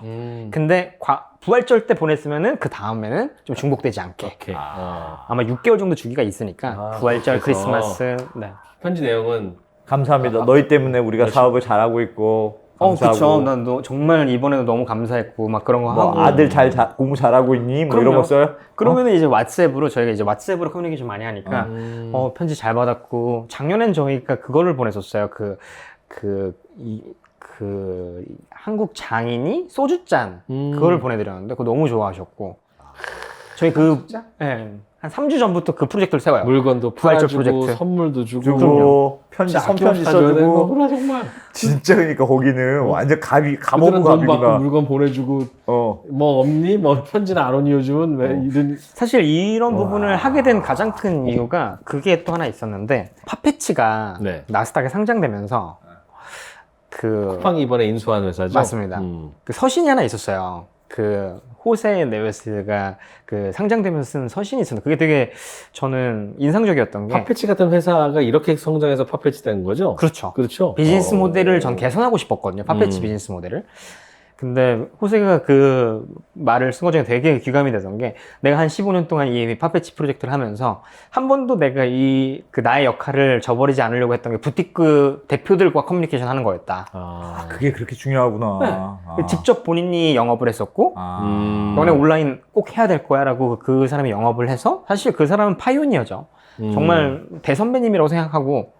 근데 부활절 때 보냈으면은 그 다음에는 좀 중복되지 않게. 오케이. 아마 6개월 정도 주기가 있으니까, 아, 부활절, 그래서. 크리스마스, 네. 편지 내용은 감사합니다. 너희 때문에 우리가 사업을 잘하고 있고. 감사하고. 그쵸. 난 정말 이번에도 너무 감사했고, 막 그런 거 뭐 하고. 아들 공부 잘하고 있니? 뭐 이런 그럼요. 거 써요? 그러면은 이제 왓츠앱으로 저희가 이제 왓츠앱으로 커뮤니케이션 많이 하니까 편지 잘 받았고 작년엔 저희가 그거를 보냈었어요. 그 한국 장인이 소주잔 그거를 보내드렸는데 그거 너무 좋아하셨고 저희 한 3주 전부터 그 프로젝트를 세워요. 물건도 부활절 팔아주고 프로젝트. 선물도 주고 주고 편지 손편지 써주고. 거구나 정말. 진짜 그러니까 거기는 완전 그들은 감옥 돈 받고 갑이구나. 물건 보내주고 어. 뭐 없니? 뭐 편지는 안 오니 요즘은 왜 이런 사실 이런 부분을 하게 된 가장 큰 이유가 그게 또 하나 있었는데 파페치가 네. 나스닥에 상장되면서 그 쿠팡이 이번에 인수한 회사죠? 맞습니다. 그 서신이 하나 있었어요. 그 호세 네베스가 그 상장되면서 쓴 서신이 있었는데 그게 되게 저는 인상적이었던 게 파페치 같은 회사가 이렇게 성장해서 파페치 된 거죠? 그렇죠. 그렇죠. 비즈니스 모델을 전 개선하고 싶었거든요. 파페치 비즈니스 모델을. 근데 호세가 그 말을 쓴 것 중에 되게 귀감이 되던 게 내가 한 15년 동안 이 파페치 프로젝트를 하면서 한 번도 내가 나의 역할을 저버리지 않으려고 했던 게 부티크 대표들과 커뮤니케이션 하는 거였다. 그게 그렇게 중요하구나. 네. 직접 본인이 영업을 했었고 너네 온라인 꼭 해야 될 거야 라고 그 사람이 영업을 해서 사실 그 사람은 파이오니어죠. 정말 대선배님이라고 생각하고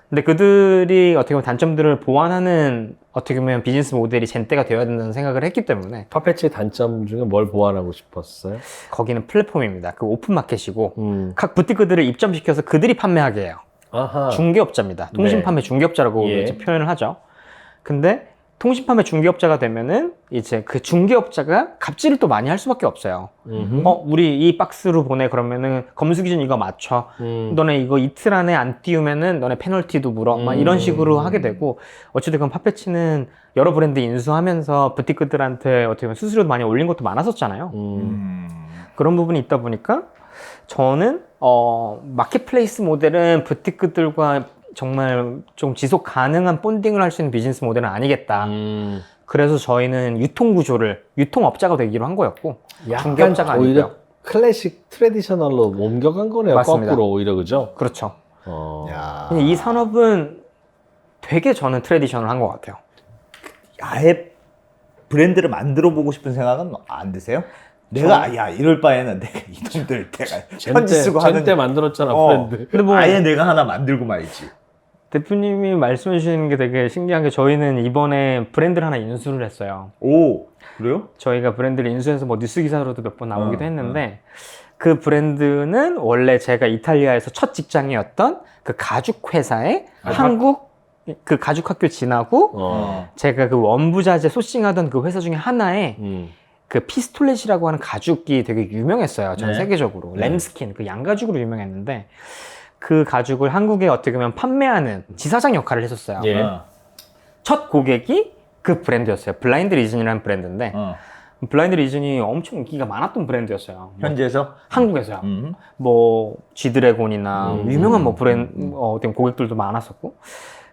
근데 그들이 어떻게 보면 단점들을 보완하는 어떻게 보면 비즈니스 모델이 젠때가 되어야 된다는 생각을 했기 때문에 파페치의 단점 중에 뭘 보완하고 싶었어요? 거기는 플랫폼입니다. 그 오픈마켓이고 각 부티크들을 입점시켜서 그들이 판매하게 해요. 아하. 중개업자입니다. 통신판매 중개업자라고 예. 이제 표현을 하죠. 근데 통신판매 중개업자가 되면은 이제 그 중개업자가 갑질을 또 많이 할 수밖에 없어요. 우리 이 박스로 보내 그러면은 검수 기준 이거 맞춰. 너네 이거 이틀 안에 안 띄우면은 너네 페널티도 물어. 막 이런 식으로 하게 되고 어찌됐건 파페치는 여러 브랜드 인수하면서 부티크들한테 어떻게 보면 수수료도 많이 올린 것도 많았었잖아요. 그런 부분이 있다 보니까 저는 마켓플레이스 모델은 부티크들과 정말 좀 지속 가능한 본딩을 할 수 있는 비즈니스 모델은 아니겠다. 그래서 저희는 유통업자가 되기로 한 거였고, 중개업자가 오히려 아니고요. 클래식 트레디셔널로 옮겨간 거네요. 맞습니다. 거꾸로 오히려 그죠? 그렇죠. 야. 근데 이 산업은 되게 저는 트레디셔널 한 것 같아요. 아예 브랜드를 만들어 보고 싶은 생각은 안 드세요? 내가 이럴 바에는 내가 이놈들 내가 편지 쓰고 하는 전때 만들었잖아 브랜드. 근데 뭐 아예 내가 하나 만들고 말이지. 대표님이 말씀해 주시는 게 되게 신기한 게 저희는 이번에 브랜드를 하나 인수를 했어요. 오, 그래요? 저희가 브랜드를 인수해서 뭐 뉴스 기사로도 몇 번 나오기도 했는데 그 브랜드는 원래 제가 이탈리아에서 첫 직장이었던 그 가죽 회사에 한국 그 가죽 학교 지나고 제가 그 원부자재 소싱하던 그 회사 중에 하나에 그 피스톨렛이라고 하는 가죽이 되게 유명했어요. 전 네. 세계적으로. 램스킨, 그 양가죽으로 유명했는데 그 가죽을 한국에 어떻게 보면 판매하는 지사장 역할을 했었어요. 예. 첫 고객이 그 브랜드였어요. 블라인드 리즌이라는 브랜드인데 블라인드 리즌이 엄청 인기가 많았던 브랜드였어요. 현지에서? 한국에서요. 뭐 G드래곤이나 유명한 뭐 브랜드 어떤 고객들도 많았었고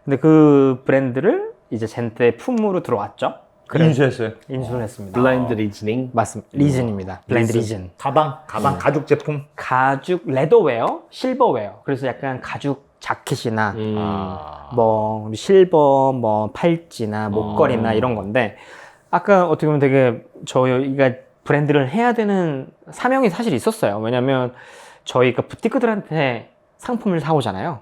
근데 그 브랜드를 이제 젠테 품으로 들어왔죠. 인수했어요. 인수를 했습니다. 블라인드 리즈닝. 맞습니다. 리즌입니다. 블라인드 리즌. 가방 가죽 제품. 가죽 레더웨어, 실버웨어. 그래서 약간 가죽 자켓이나 뭐 실버 뭐 팔찌나 목걸이나 이런 건데 아까 어떻게 보면 되게 저희가 브랜드를 해야 되는 사명이 사실 있었어요. 왜냐면 저희가 부티크들한테 상품을 사오잖아요.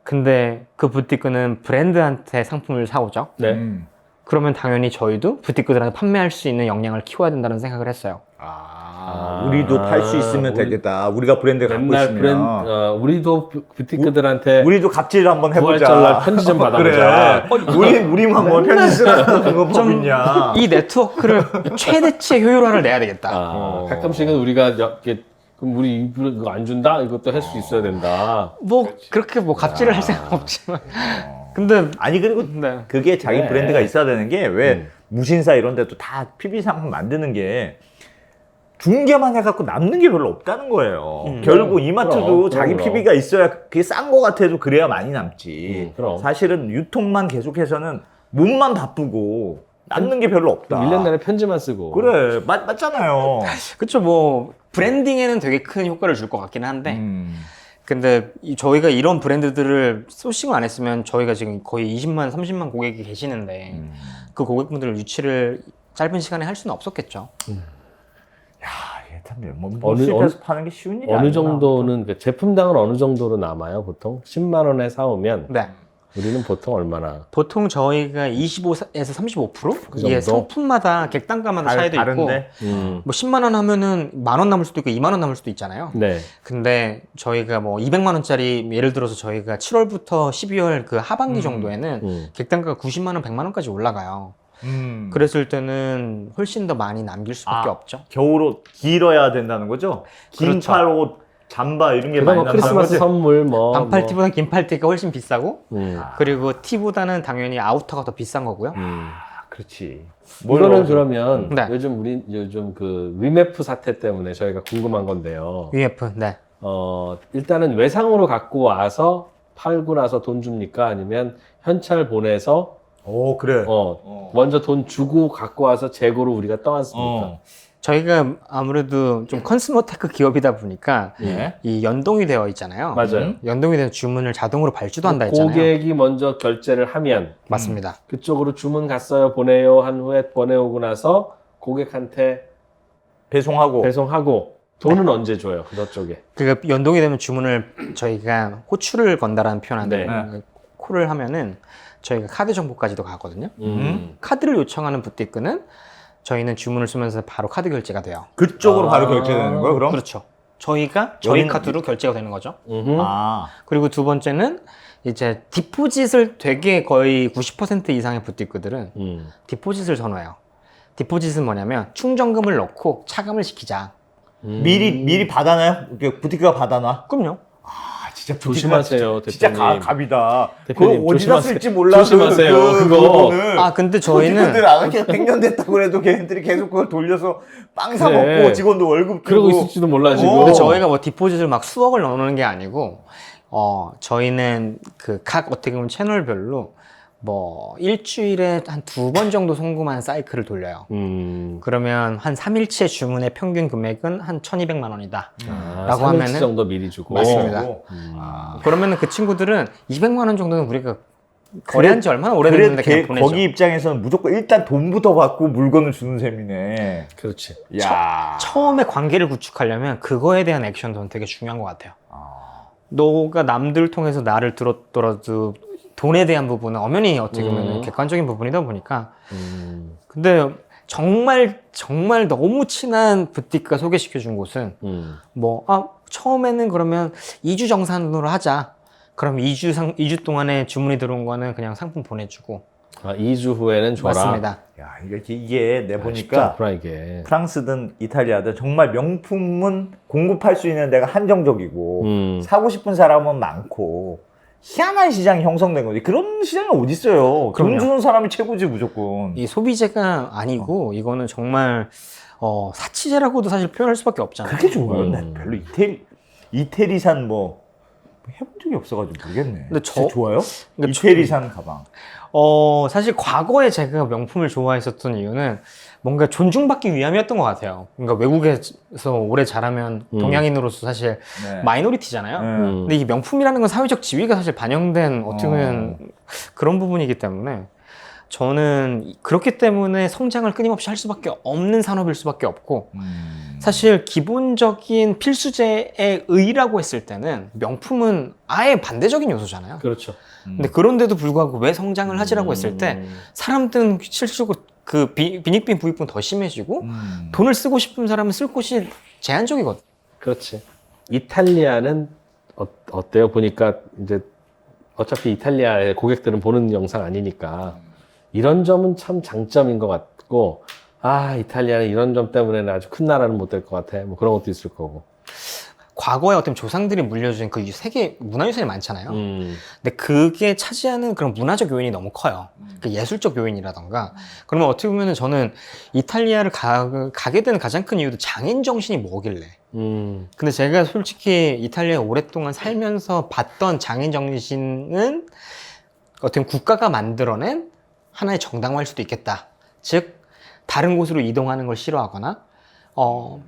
근데 그 부티크는 브랜드한테 상품을 사오죠. 네. 그러면 당연히 저희도 부티크들한테 판매할 수 있는 역량을 키워야 된다는 생각을 했어요. 우리도 팔 수 있으면 우리- 되겠다. 우리가 브랜드 갖고 맨날 있으면. 우리도 부티크들한테 우리도 갑질 한번 해보자. 부활절날 편지 좀 받아보자. 그래. 우리만 뭐 편지 쓰라는 그거 법 있냐. 이 네트워크를 최대치의 효율화를 내야 되겠다. 가끔씩은 우리가 이렇게 그럼 우리 이거 안 준다? 이것도 할 수 있어야 된다. 뭐 그렇게 뭐 갑질을 할 생각 없지만. 근데 아니 그리고 네. 그게 자기 네. 브랜드가 있어야 되는 게 왜 무신사 이런 데도 다 PB 상품 만드는 게 중개만 해갖고 남는 게 별로 없다는 거예요. 결국 이마트도 그럼, 자기 그럼. PB가 있어야 그게 싼 거 같아도 그래야 많이 남지. 그럼. 사실은 유통만 계속해서는 몸만 바쁘고 남는 게 별로 없다. 1년 내내 편지만 쓰고. 그래 맞잖아요. 그쵸, 뭐 브랜딩에는 되게 큰 효과를 줄 것 같긴 한데 근데 저희가 이런 브랜드들을 소싱을 안 했으면 저희가 지금 거의 20만, 30만 고객이 계시는데 그 고객분들을 유치를 짧은 시간에 할 수는 없었겠죠. 이게 참 뭐 어느- 실패해서 파는 게 쉬운 일이 어느 아니구나. 정도는 그 제품당은 어느 정도로 남아요? 보통 10만 원에 사오면 네. 우리는 보통 얼마나? 보통 저희가 25에서 35%? 그 이게 정도? 상품마다 객단가마다 차이도 있고 다른데? 뭐 10만 원 하면은 만 원 남을 수도 있고 2만 원 남을 수도 있잖아요. 네. 근데 저희가 뭐 200만 원짜리 예를 들어서 저희가 7월부터 12월 그 하반기 정도에는 객단가가 90만 원, 100만 원까지 올라가요. 그랬을 때는 훨씬 더 많이 남길 수밖에 없죠. 겨울옷 길어야 된다는 거죠? 그렇죠. 긴팔 옷, 잠바 이런 게 그다음 많이 뭐 크리스마스 거지? 선물 뭐 반팔티보다 긴팔티가 훨씬 비싸고 뭐, 그리고 티보다는 당연히 아우터가 더 비싼 거고요. 그렇지. 이거는 그러면 네. 요즘 그 위메프 사태 때문에 저희가 궁금한 건데요. UF, 네. 일단은 외상으로 갖고 와서 팔고 나서 돈 줍니까? 아니면 현찰 보내서 오 그래. 먼저 돈 주고 갖고 와서 재고로 우리가 떠왔습니까? 저희가 아무래도 좀 컨슈머 테크 기업이다 보니까 예. 이 연동이 되어 있잖아요. 맞아요. 연동이 된 주문을 자동으로 발주도 한다 했잖아요. 고객이 먼저 결제를 하면 맞습니다. 그쪽으로 주문 갔어요 보내요 한 후에 보내오고 나서 고객한테 배송하고. 배송하고 돈은 언제 줘요? 그쪽에. 그러니까 연동이 되면 주문을 저희가 호출을 건다라는 표현하는데 네. 콜을 하면은 저희가 카드 정보까지도 가거든요. 음. 카드를 요청하는 부티크는 저희는 주문을 쓰면서 바로 카드 결제가 돼요. 그쪽으로 바로 결제되는 거예요, 그럼? 그렇죠. 저희가 저희 여기는- 카드로 결제가 되는 거죠. 음흠. 아, 그리고 두 번째는 이제 디포짓을 되게 거의 90% 이상의 부티크들은 디포짓을 선호해요. 디포짓은 뭐냐면 충전금을 넣고 차감을 시키자. 미리 받아놔요? 이렇게 부티크가 받아놔? 그럼요. 아, 진짜 조심하세요, 진짜 대표님. 갑이다. 대표님, 그거 어디다 조심하세요. 쓸지 몰라. 조심하세요, 그거. 아 근데 저희는 부티크들 안 이렇게 100년 됐다고 그래도 걔네들이 계속 그걸 돌려서 빵 사 그래. 먹고 직원도 월급 주고. 그러고 있을지도 몰라 지금. 근데 저희가 뭐 디포짓을 막 수억을 넣는 게 아니고 저희는 그 각 어떻게 보면 채널별로 뭐 일주일에 한 2번 정도 송금한 사이클을 돌려요. 그러면 한 3일치의 주문의 평균 금액은 한 1,200만 원이다. 라고 3일치 하면은 정도 미리 주고. 맞습니다. 그러면은 그 친구들은 200만 원 정도는 우리가 거래한 지 얼마나 오래됐는데 그냥 보내죠. 거기 입장에서는 무조건 일단 돈부터 받고 물건을 주는 셈이네. 그렇지. 야. 처음에 관계를 구축하려면 그거에 대한 액션도 되게 중요한 것 같아요. 너가 남들 통해서 나를 들었더라도 돈에 대한 부분은 엄연히 어떻게 보면 객관적인 부분이다 보니까 근데 정말 너무 친한 부티크가 소개시켜 준 곳은 처음에는 그러면 2주 정산으로 하자. 그럼 2주 동안에 주문이 들어온 거는 그냥 상품 보내주고 2주 후에는 줘라. 맞습니다. 야, 이게 내 쉽지 보니까 않구나 이게. 프랑스든 이탈리아든 정말 명품은 공급할 수 있는 데가 한정적이고 사고 싶은 사람은 많고 희한한 시장이 형성된 거지. 그런 시장이 어디 있어요? 돈 그럼요. 주는 사람이 최고지 무조건. 이 소비재가 아니고 이거는 정말 사치재라고도 사실 표현할 수밖에 없잖아요. 그게 좋아요. 난 별로 이태리산 뭐 해본 적이 없어가지고 모르겠네. 근데 진짜 좋아요? 그러니까 이태리산 가방. 사실 과거에 제가 명품을 좋아했었던 이유는 뭔가 존중받기 위함이었던 것 같아요. 그러니까 외국에서 오래 자라면 동양인으로서 사실 네. 마이너리티잖아요. 네. 근데 이 명품이라는 건 사회적 지위가 사실 반영된 어떻게 보면 그런 부분이기 때문에 저는 그렇기 때문에 성장을 끊임없이 할 수밖에 없는 산업일 수밖에 없고 사실 기본적인 필수제의 의라고 했을 때는 명품은 아예 반대적인 요소잖아요. 그렇죠. 근데 그런데도 불구하고 왜 성장을 하지라고 했을 때 사람들은 실질적으로 그 빈익빈 부익분 더 심해지고 돈을 쓰고 싶은 사람은 쓸 곳이 제한적이거든. 그렇지. 이탈리아는 어때요? 보니까 이제 어차피 이탈리아의 고객들은 보는 영상 아니니까 이런 점은 참 장점인 것 같고, 아, 이탈리아는 이런 점 때문에는 아주 큰 나라는 못 될 것 같아. 뭐 그런 것도 있을 거고. 과거에 어떤 조상들이 물려준 그 세계 문화유산이 많잖아요. 근데 그게 차지하는 그런 문화적 요인이 너무 커요. 그 예술적 요인이라던가. 그러면 어떻게 보면 저는 이탈리아를 가게 되는 가장 큰 이유도 장인 정신이 뭐길래. 근데 제가 솔직히 이탈리아에 오랫동안 살면서 봤던 장인 정신은 어떻게 보면 국가가 만들어낸 하나의 정당화일 수도 있겠다. 즉, 다른 곳으로 이동하는 걸 싫어하거나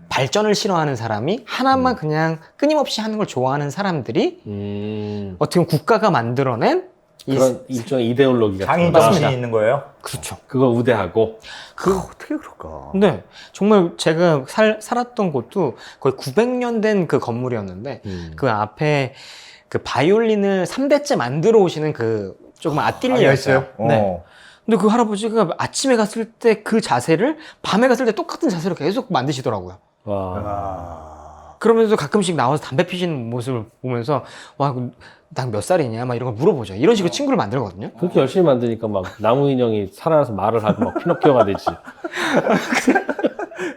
발전을 싫어하는 사람이 하나만 그냥 끊임없이 하는 걸 좋아하는 사람들이 어떻게 보면 국가가 만들어낸 그런 일종의 이데올로기 같은 장인 거. 정신이 맞습니다. 있는 거예요? 그렇죠. 그거 우대하고. 그거 어떻게 그럴까? 근데 정말 제가 살았던 곳도 거의 900년 된 그 건물이었는데 그 앞에 그 바이올린을 3대째 만들어 오시는 그 조금 아뜰리에였어요. 네. 근데 그 할아버지가 아침에 갔을 때 그 자세를 밤에 갔을 때 똑같은 자세로 계속 만드시더라고요. 와. 그러면서 가끔씩 나와서 담배 피시는 모습을 보면서 와, 난 몇 살이냐 막 이런 걸 물어보죠. 이런 식으로 친구를 만들거든요. 그렇게 열심히 만드니까 막 나무 인형이 살아나서 말을 하고 막 피노키오가 되지.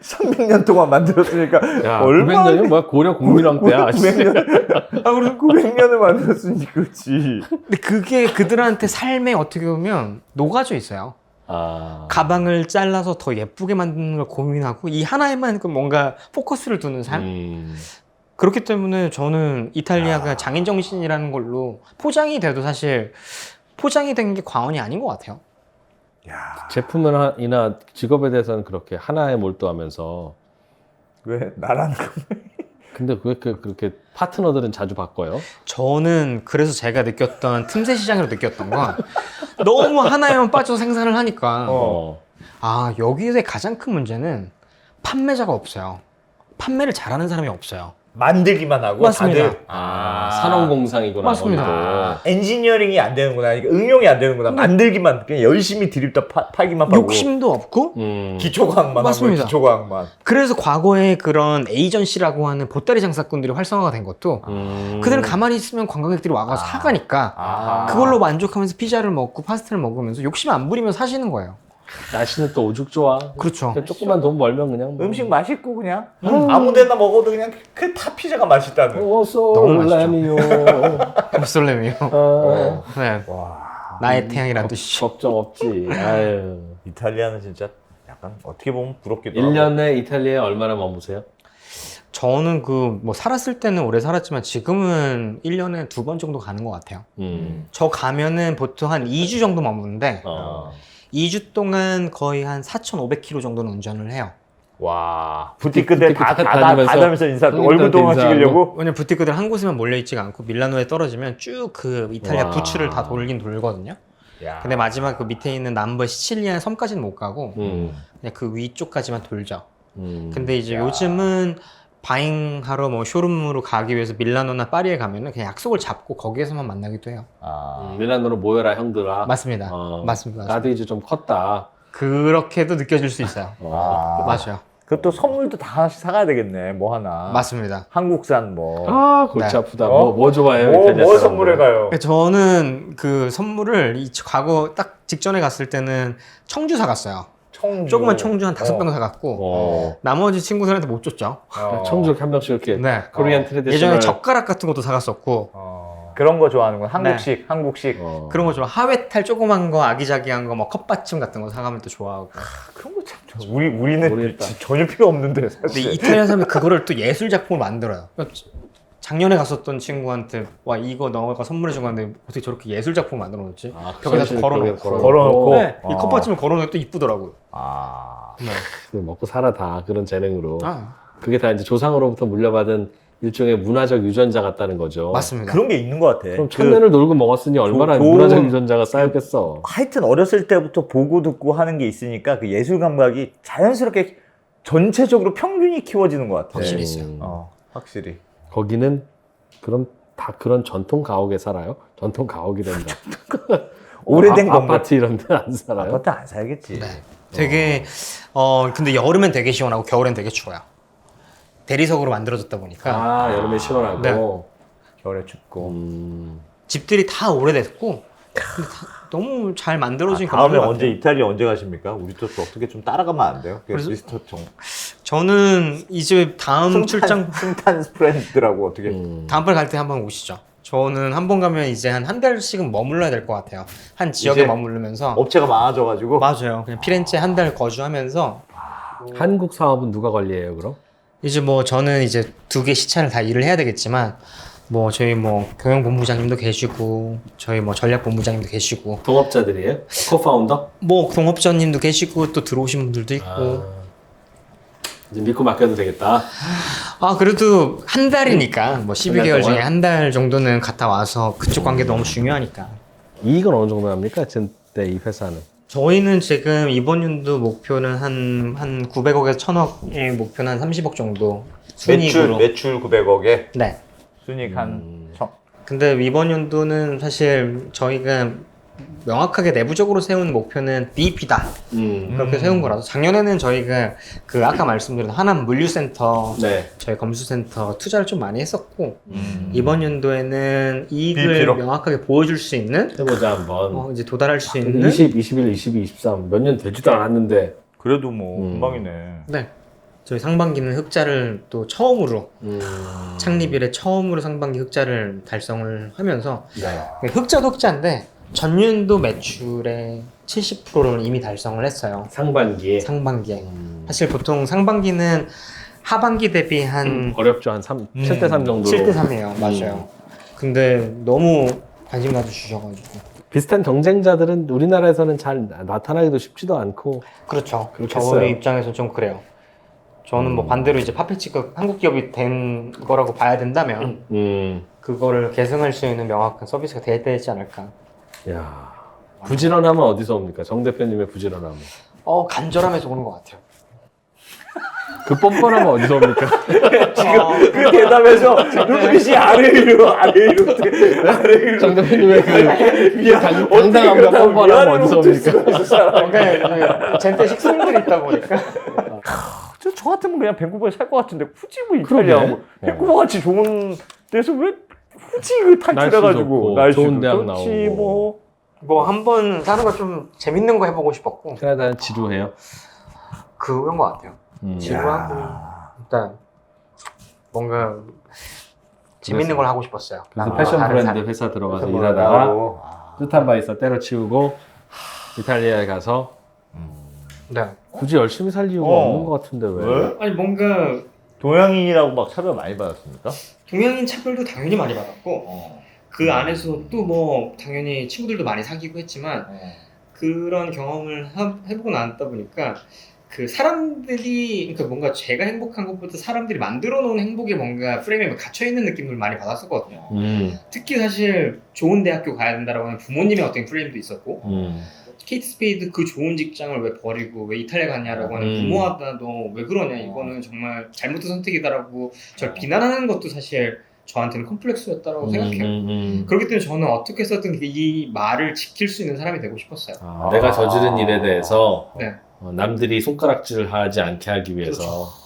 300년 동안 만들었으니까 야, 얼마나 900년이면 뭐야? 고려 국민왕 때야. 900년. 아, 우리 900년을 만들었으니까 그렇지. 근데 그게 그들한테 삶에 어떻게 보면 녹아져 있어요. 아. 가방을 잘라서 더 예쁘게 만드는 걸 고민하고 이 하나에만 그 뭔가 포커스를 두는 삶. 그렇기 때문에 저는 이탈리아가 장인 정신이라는 걸로 포장이 돼도 사실 포장이 된 게 과언이 아닌 것 같아요. 야, 제품이나 직업에 대해서는 그렇게 하나에 몰두하면서. 왜 나라는 거? 근데 왜 그렇게 파트너들은 자주 바꿔요? 저는 그래서 제가 느꼈던 틈새 시장으로 느꼈던 건 너무 하나에만 빠져서 생산을 하니까 아, 여기서의 가장 큰 문제는 판매자가 없어요. 판매를 잘하는 사람이 없어요. 만들기만 하고 맞습니다. 다들 산업공상이구나. 맞습니다. 거기도. 엔지니어링이 안 되는구나. 그러니까 응용이 안 되는구나. 만들기만 그냥 열심히 드립다 파기만 하고 욕심도 없고 기초과학만 맞습니다. 하고 기초과학만. 그래서 과거에 그런 에이전시라고 하는 보따리 장사꾼들이 활성화가 된 것도 그들은 가만히 있으면 관광객들이 와서 사가니까 아하. 그걸로 만족하면서 피자를 먹고 파스타를 먹으면서 욕심 안 부리면서 사시는 거예요. 날씨는 또 오죽 좋아. 그렇죠. 그냥 조금만 돈 벌면 그냥 뭐. 음식 맛있고 그냥 아무데나 먹어도 그냥 그 다 피자가 맛있다는. 너무 맛있죠. 솔레미오. 무솔레미요. 네. 와, 나의 태양이란 뜻이죠. 걱정 없지. 아유. 이탈리아는 진짜 약간 어떻게 보면 부럽기도 하고. 1년에 이탈리아에 얼마나 머무세요? 저는 그 뭐 살았을 때는 오래 살았지만 지금은 1년에 2번 정도 가는 것 같아요. 저 가면은 보통 한 2주 정도 머무는데 2주 동안 거의 한 4,500km 정도는 운전을 해요. 와, 부티크들 다 다니면서 다니면서 인사, 얼굴 손님들한테 동안 인사하고. 찍으려고. 왜냐면 부티크들 한 곳에만 몰려있지가 않고 밀라노에 떨어지면 쭉 그 이탈리아 와. 부츠를 다 돌긴 돌거든요. 야. 근데 마지막 그 밑에 있는 남부 시칠리아 섬까지는 못 가고 음. 그냥 그 위쪽까지만 돌죠. 음. 근데 이제 요즘은 바잉하러 뭐 쇼룸으로 가기 위해서 밀라노나 파리에 가면은 그냥 약속을 잡고 거기에서만 만나기도 해요. 밀라노로 모여라 형들아. 맞습니다. 어. 맞습니다. 나도 이제 좀 컸다. 그렇게도 느껴질 수 있어요. 맞아요. 그것도 선물도 다 하나씩 사가야 되겠네. 뭐 하나. 맞습니다. 한국산 뭐. 아, 골치 네. 아프다. 어? 뭐 좋아해요? 뭐 이탈리아 사람들? 선물해 가요? 저는 그 선물을 과거 딱 직전에 갔을 때는 청주 사갔어요. 청주. 조그만 청주 한 5병 사갔고 어. 나머지 친구들한테 못 줬죠. 청주 한 병씩 이렇게 네. 코리안 트레디셔널. 예전에 젓가락 같은 것도 사갔었고 그런 거 좋아하는구나. 한국식, 한국식. 그런 거 좋아. 하회탈 조그만 거 아기자기한 거 뭐 컵받침 같은 거 사가면 또 좋아하고. 그런 거 참. 우리는 모르겠다. 전혀 필요 없는데 근데 사실. 이탈리아 사람이 그거를 또 예술 작품을 만들어요. 작년에 갔었던 친구한테 와 이거 너가 선물해 준 건데 어떻게 저렇게 예술 작품을 만들어 놓지? 벽에다 또 걸어놓고. 걸어놓고. 네, 이 컵받침을 걸어놓으면 또 이쁘더라고요. 네. 먹고 살아 다 그런 재능으로. 아, 그게 다 이제 조상으로부터 물려받은 일종의 문화적 유전자 같다는 거죠. 맞습니다. 그런 게 있는 것 같아. 그럼 천년을 놀고 먹었으니 얼마나 좋은- 문화적 유전자가 쌓였겠어. 하여튼 어렸을 때부터 보고 듣고 하는 게 있으니까 그 예술 감각이 자연스럽게 전체적으로 평균이 키워지는 것 같아. 확실히 있어요. 확실히. 거기는 그럼 다 그런 전통 가옥에 살아요? 전통 가옥이 된다. 오래된 건물. 아파트 이런 데 안 살아요? 아파트 안 살겠지. 네. 되게 근데 여름엔 되게 시원하고 겨울엔 되게 추워요. 대리석으로 만들어졌다 보니까 아, 여름에 시원하고. 네. 겨울에 춥고. 집들이 다 오래됐고 근데 다 너무 잘 만들어진 다음에 건물 언제 같아요. 이탈리아 언제 가십니까? 우리 또 어떻게 좀 따라가면 안 돼요? 그래서- 미스터 종. 저는 이제 다음 출장 승탄 프렌드라고 어떻게? 다음번에 갈 때 한번 오시죠. 저는 한 번 가면 이제 한 달씩은 머물러야 될 것 같아요. 한 지역에 이제 머무르면서 업체가 많아져가지고. 맞아요. 그냥 피렌체 한 달 거주하면서 한국 사업은 누가 관리해요, 그럼? 이제 뭐 저는 이제 2개 시차를 다 일을 해야 되겠지만 뭐 저희 뭐 경영본부장님도 계시고 저희 뭐 전략본부장님도 계시고 동업자들이에요? 코파운더? 뭐 동업자님도 계시고 또 들어오신 분들도 있고 이제 믿고 맡겨도 되겠다. 그래도 한 달이니까 뭐 12개월 중에 동안? 한 달 정도는 갔다 와서 그쪽 관계 너무 중요하니까 이익은 어느 정도 합니까? 전때 이 회사는. 저희는 지금 이번 연도 목표는 한 900억에서 1000억의 목표는 한 30억 정도 순이익으로 매출 900억에 네. 순이익 한 근데 이번 연도는 사실 저희가 명확하게 내부적으로 세운 목표는 BEP다 그렇게 세운 거라서 작년에는 저희가 그 아까 말씀드린 하남 물류센터 네. 저희 검수센터 투자를 좀 많이 했었고 이번 연도에는 이익을 BEP로? 명확하게 보여줄 수 있는 해보자 한번. 이제 도달할 수 있는 20, 21, 22, 23 몇 년 되지도 않았는데. 그래도 뭐 금방이네. 네 저희 상반기는 흑자를 또 처음으로 창립 이래 처음으로 상반기 흑자를 달성을 하면서 네. 흑자도 흑자인데 전년도 매출의 70%를 이미 달성을 했어요. 상반기에. 상반기에. 사실 보통 상반기는 하반기 대비 한 어렵죠. 한 7대 3 정도로. 7대 3이에요. 맞아요. 근데 너무 관심 가져주셔가지고. 비슷한 경쟁자들은 우리나라에서는 잘 나타나기도 쉽지도 않고. 그렇죠. 그렇겠어요. 저희 입장에서 좀 그래요. 저는 뭐 반대로 이제 파페치가 한국 기업이 된 거라고 봐야 된다면 그거를 계승할 수 있는 명확한 서비스가 돼야 되지 않을까. 야, 부지런함은 어디서 옵니까? 정 대표님의 부지런함은. 간절함에서 오는 것 같아요. 그 뻔뻔함은 어디서 옵니까? 지금 그 대답에서 눈빛이 아래위로 정 대표님의 그 당당함과 뻔뻔함은 어디서 옵니까? 그러니까 젠테 식성들이 있다 보니까. 저 같으면 그냥 밴쿠버에 살 것 같은데 굳이 뭐 이탈리아하고 밴쿠버 같이 좋은 데서 왜 굳이 그 탈출해가지고 날씨 좋고, 좋은 대학 그렇지 나오고. 뭐 한 번 사는 거 좀 재밌는 거 해보고 싶었고 캐나다는 지루해요. 그런 것 같아요. 지루하고 일단 뭔가 재밌는 걸 하고 싶었어요. 그래서 패션 다른 브랜드 사람. 회사 들어가서 그래서 일하다가 뭐라고. 뜻한 바 있어 때려치우고 이탈리아에 가서 네. 굳이 열심히 살 이유가 없는 것 같은데 왜? 아니 뭔가 동양인이라고 막 차별 많이 받았습니까? 동양인 차별도 당연히 많이 받았고 그 안에서 또 뭐 당연히 친구들도 많이 사귀고 했지만 그런 경험을 해보고 나왔다 보니까 그 사람들이 그러니까 뭔가 제가 행복한 것보다 사람들이 만들어 놓은 행복에 뭔가 프레임에 갇혀 있는 느낌을 많이 받았었거든요. 특히 사실 좋은 대학교 가야 된다라고 하는 부모님의 어떤 프레임도 있었고 케이트 스페이드 그 좋은 직장을 왜 버리고 왜 이탈리아 갔냐라고 하는 부모하다 너 왜 그러냐 이거는 정말 잘못된 선택이다라고 저를 비난하는 것도 사실 저한테는 컴플렉스였다라고 생각해요. 그렇기 때문에 저는 어떻게 해서든 이 말을 지킬 수 있는 사람이 되고 싶었어요. 내가 저지른 일에 대해서 네. 남들이 손가락질하지 않게 하기 위해서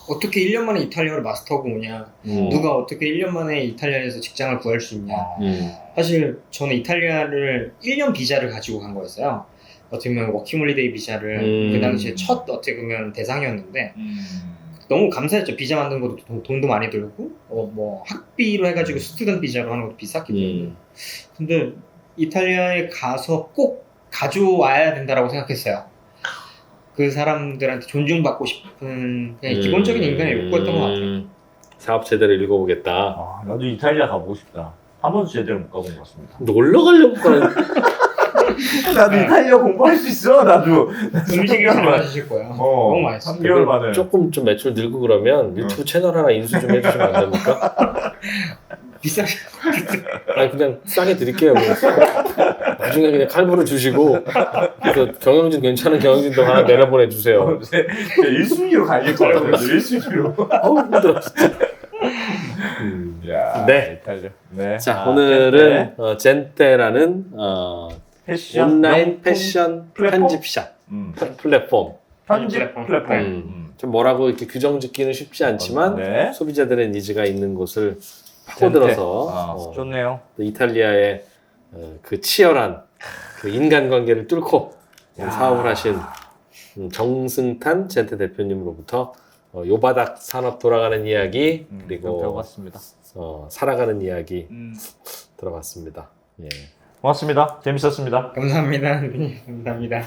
어떻게 1년 만에 이탈리아를 마스터하고 오냐 누가 어떻게 1년 만에 이탈리아에서 직장을 구할 수 있냐 사실 저는 이탈리아를 1년 비자를 가지고 간 거였어요. 어떻게 보면 워킹홀리데이 비자를 그 당시에 첫 어떻게 보면 대상이었는데 너무 감사했죠. 비자 만드는 것도 돈도 많이 들고 뭐 학비로 해가지고 스튜던트 비자로 하는 것도 비쌌기 때문에 근데 이탈리아에 가서 꼭 가져와야 된다라고 생각했어요. 그 사람들한테 존중받고 싶은 그냥 기본적인 인간의 욕구였던 것 같아요. 사업 제대로 읽어보겠다. 나도 이탈리아 가보고 싶다. 한 번도 제대로 못 가본 것 같습니다. 놀러 가려고 가는 나도 이탈리아 공부할 수 있어. 나도 음식이 좀 맛있을 거야. 너무 맛있어. 3개월 만에. 조금 좀 매출 늘고 그러면 유튜브 채널 하나 인수 좀 해주시면 안 됩니까? 비싸게. 아니 그냥 싸게 드릴게요. 그래서. 나중에 그냥 칼부를 주시고 그 경영진 괜찮은 경영진도 하나 내려보내 주세요. 1순위로 갈릴 것 같아요. 1순위로. 힘들어. 야, 네. 이탈리아. 네. 자, 오늘은 젠테라는 패션 온라인 명품 패션 플랫폼? 편집샵 플랫폼. 편집 플랫폼. 좀 뭐라고 이렇게 규정 짓기는 쉽지 않지만 네. 소비자들의 니즈가 있는 곳을 파고들어서 좋네요. 또 이탈리아의 그 치열한 그 인간관계를 뚫고 사업을 하신 정승탄 젠테 대표님으로부터 요바닥 산업 돌아가는 이야기 그리고 배워봤습니다. 살아가는 이야기 들어봤습니다. 예. 고맙습니다. 재밌었습니다. 감사합니다. 감사합니다.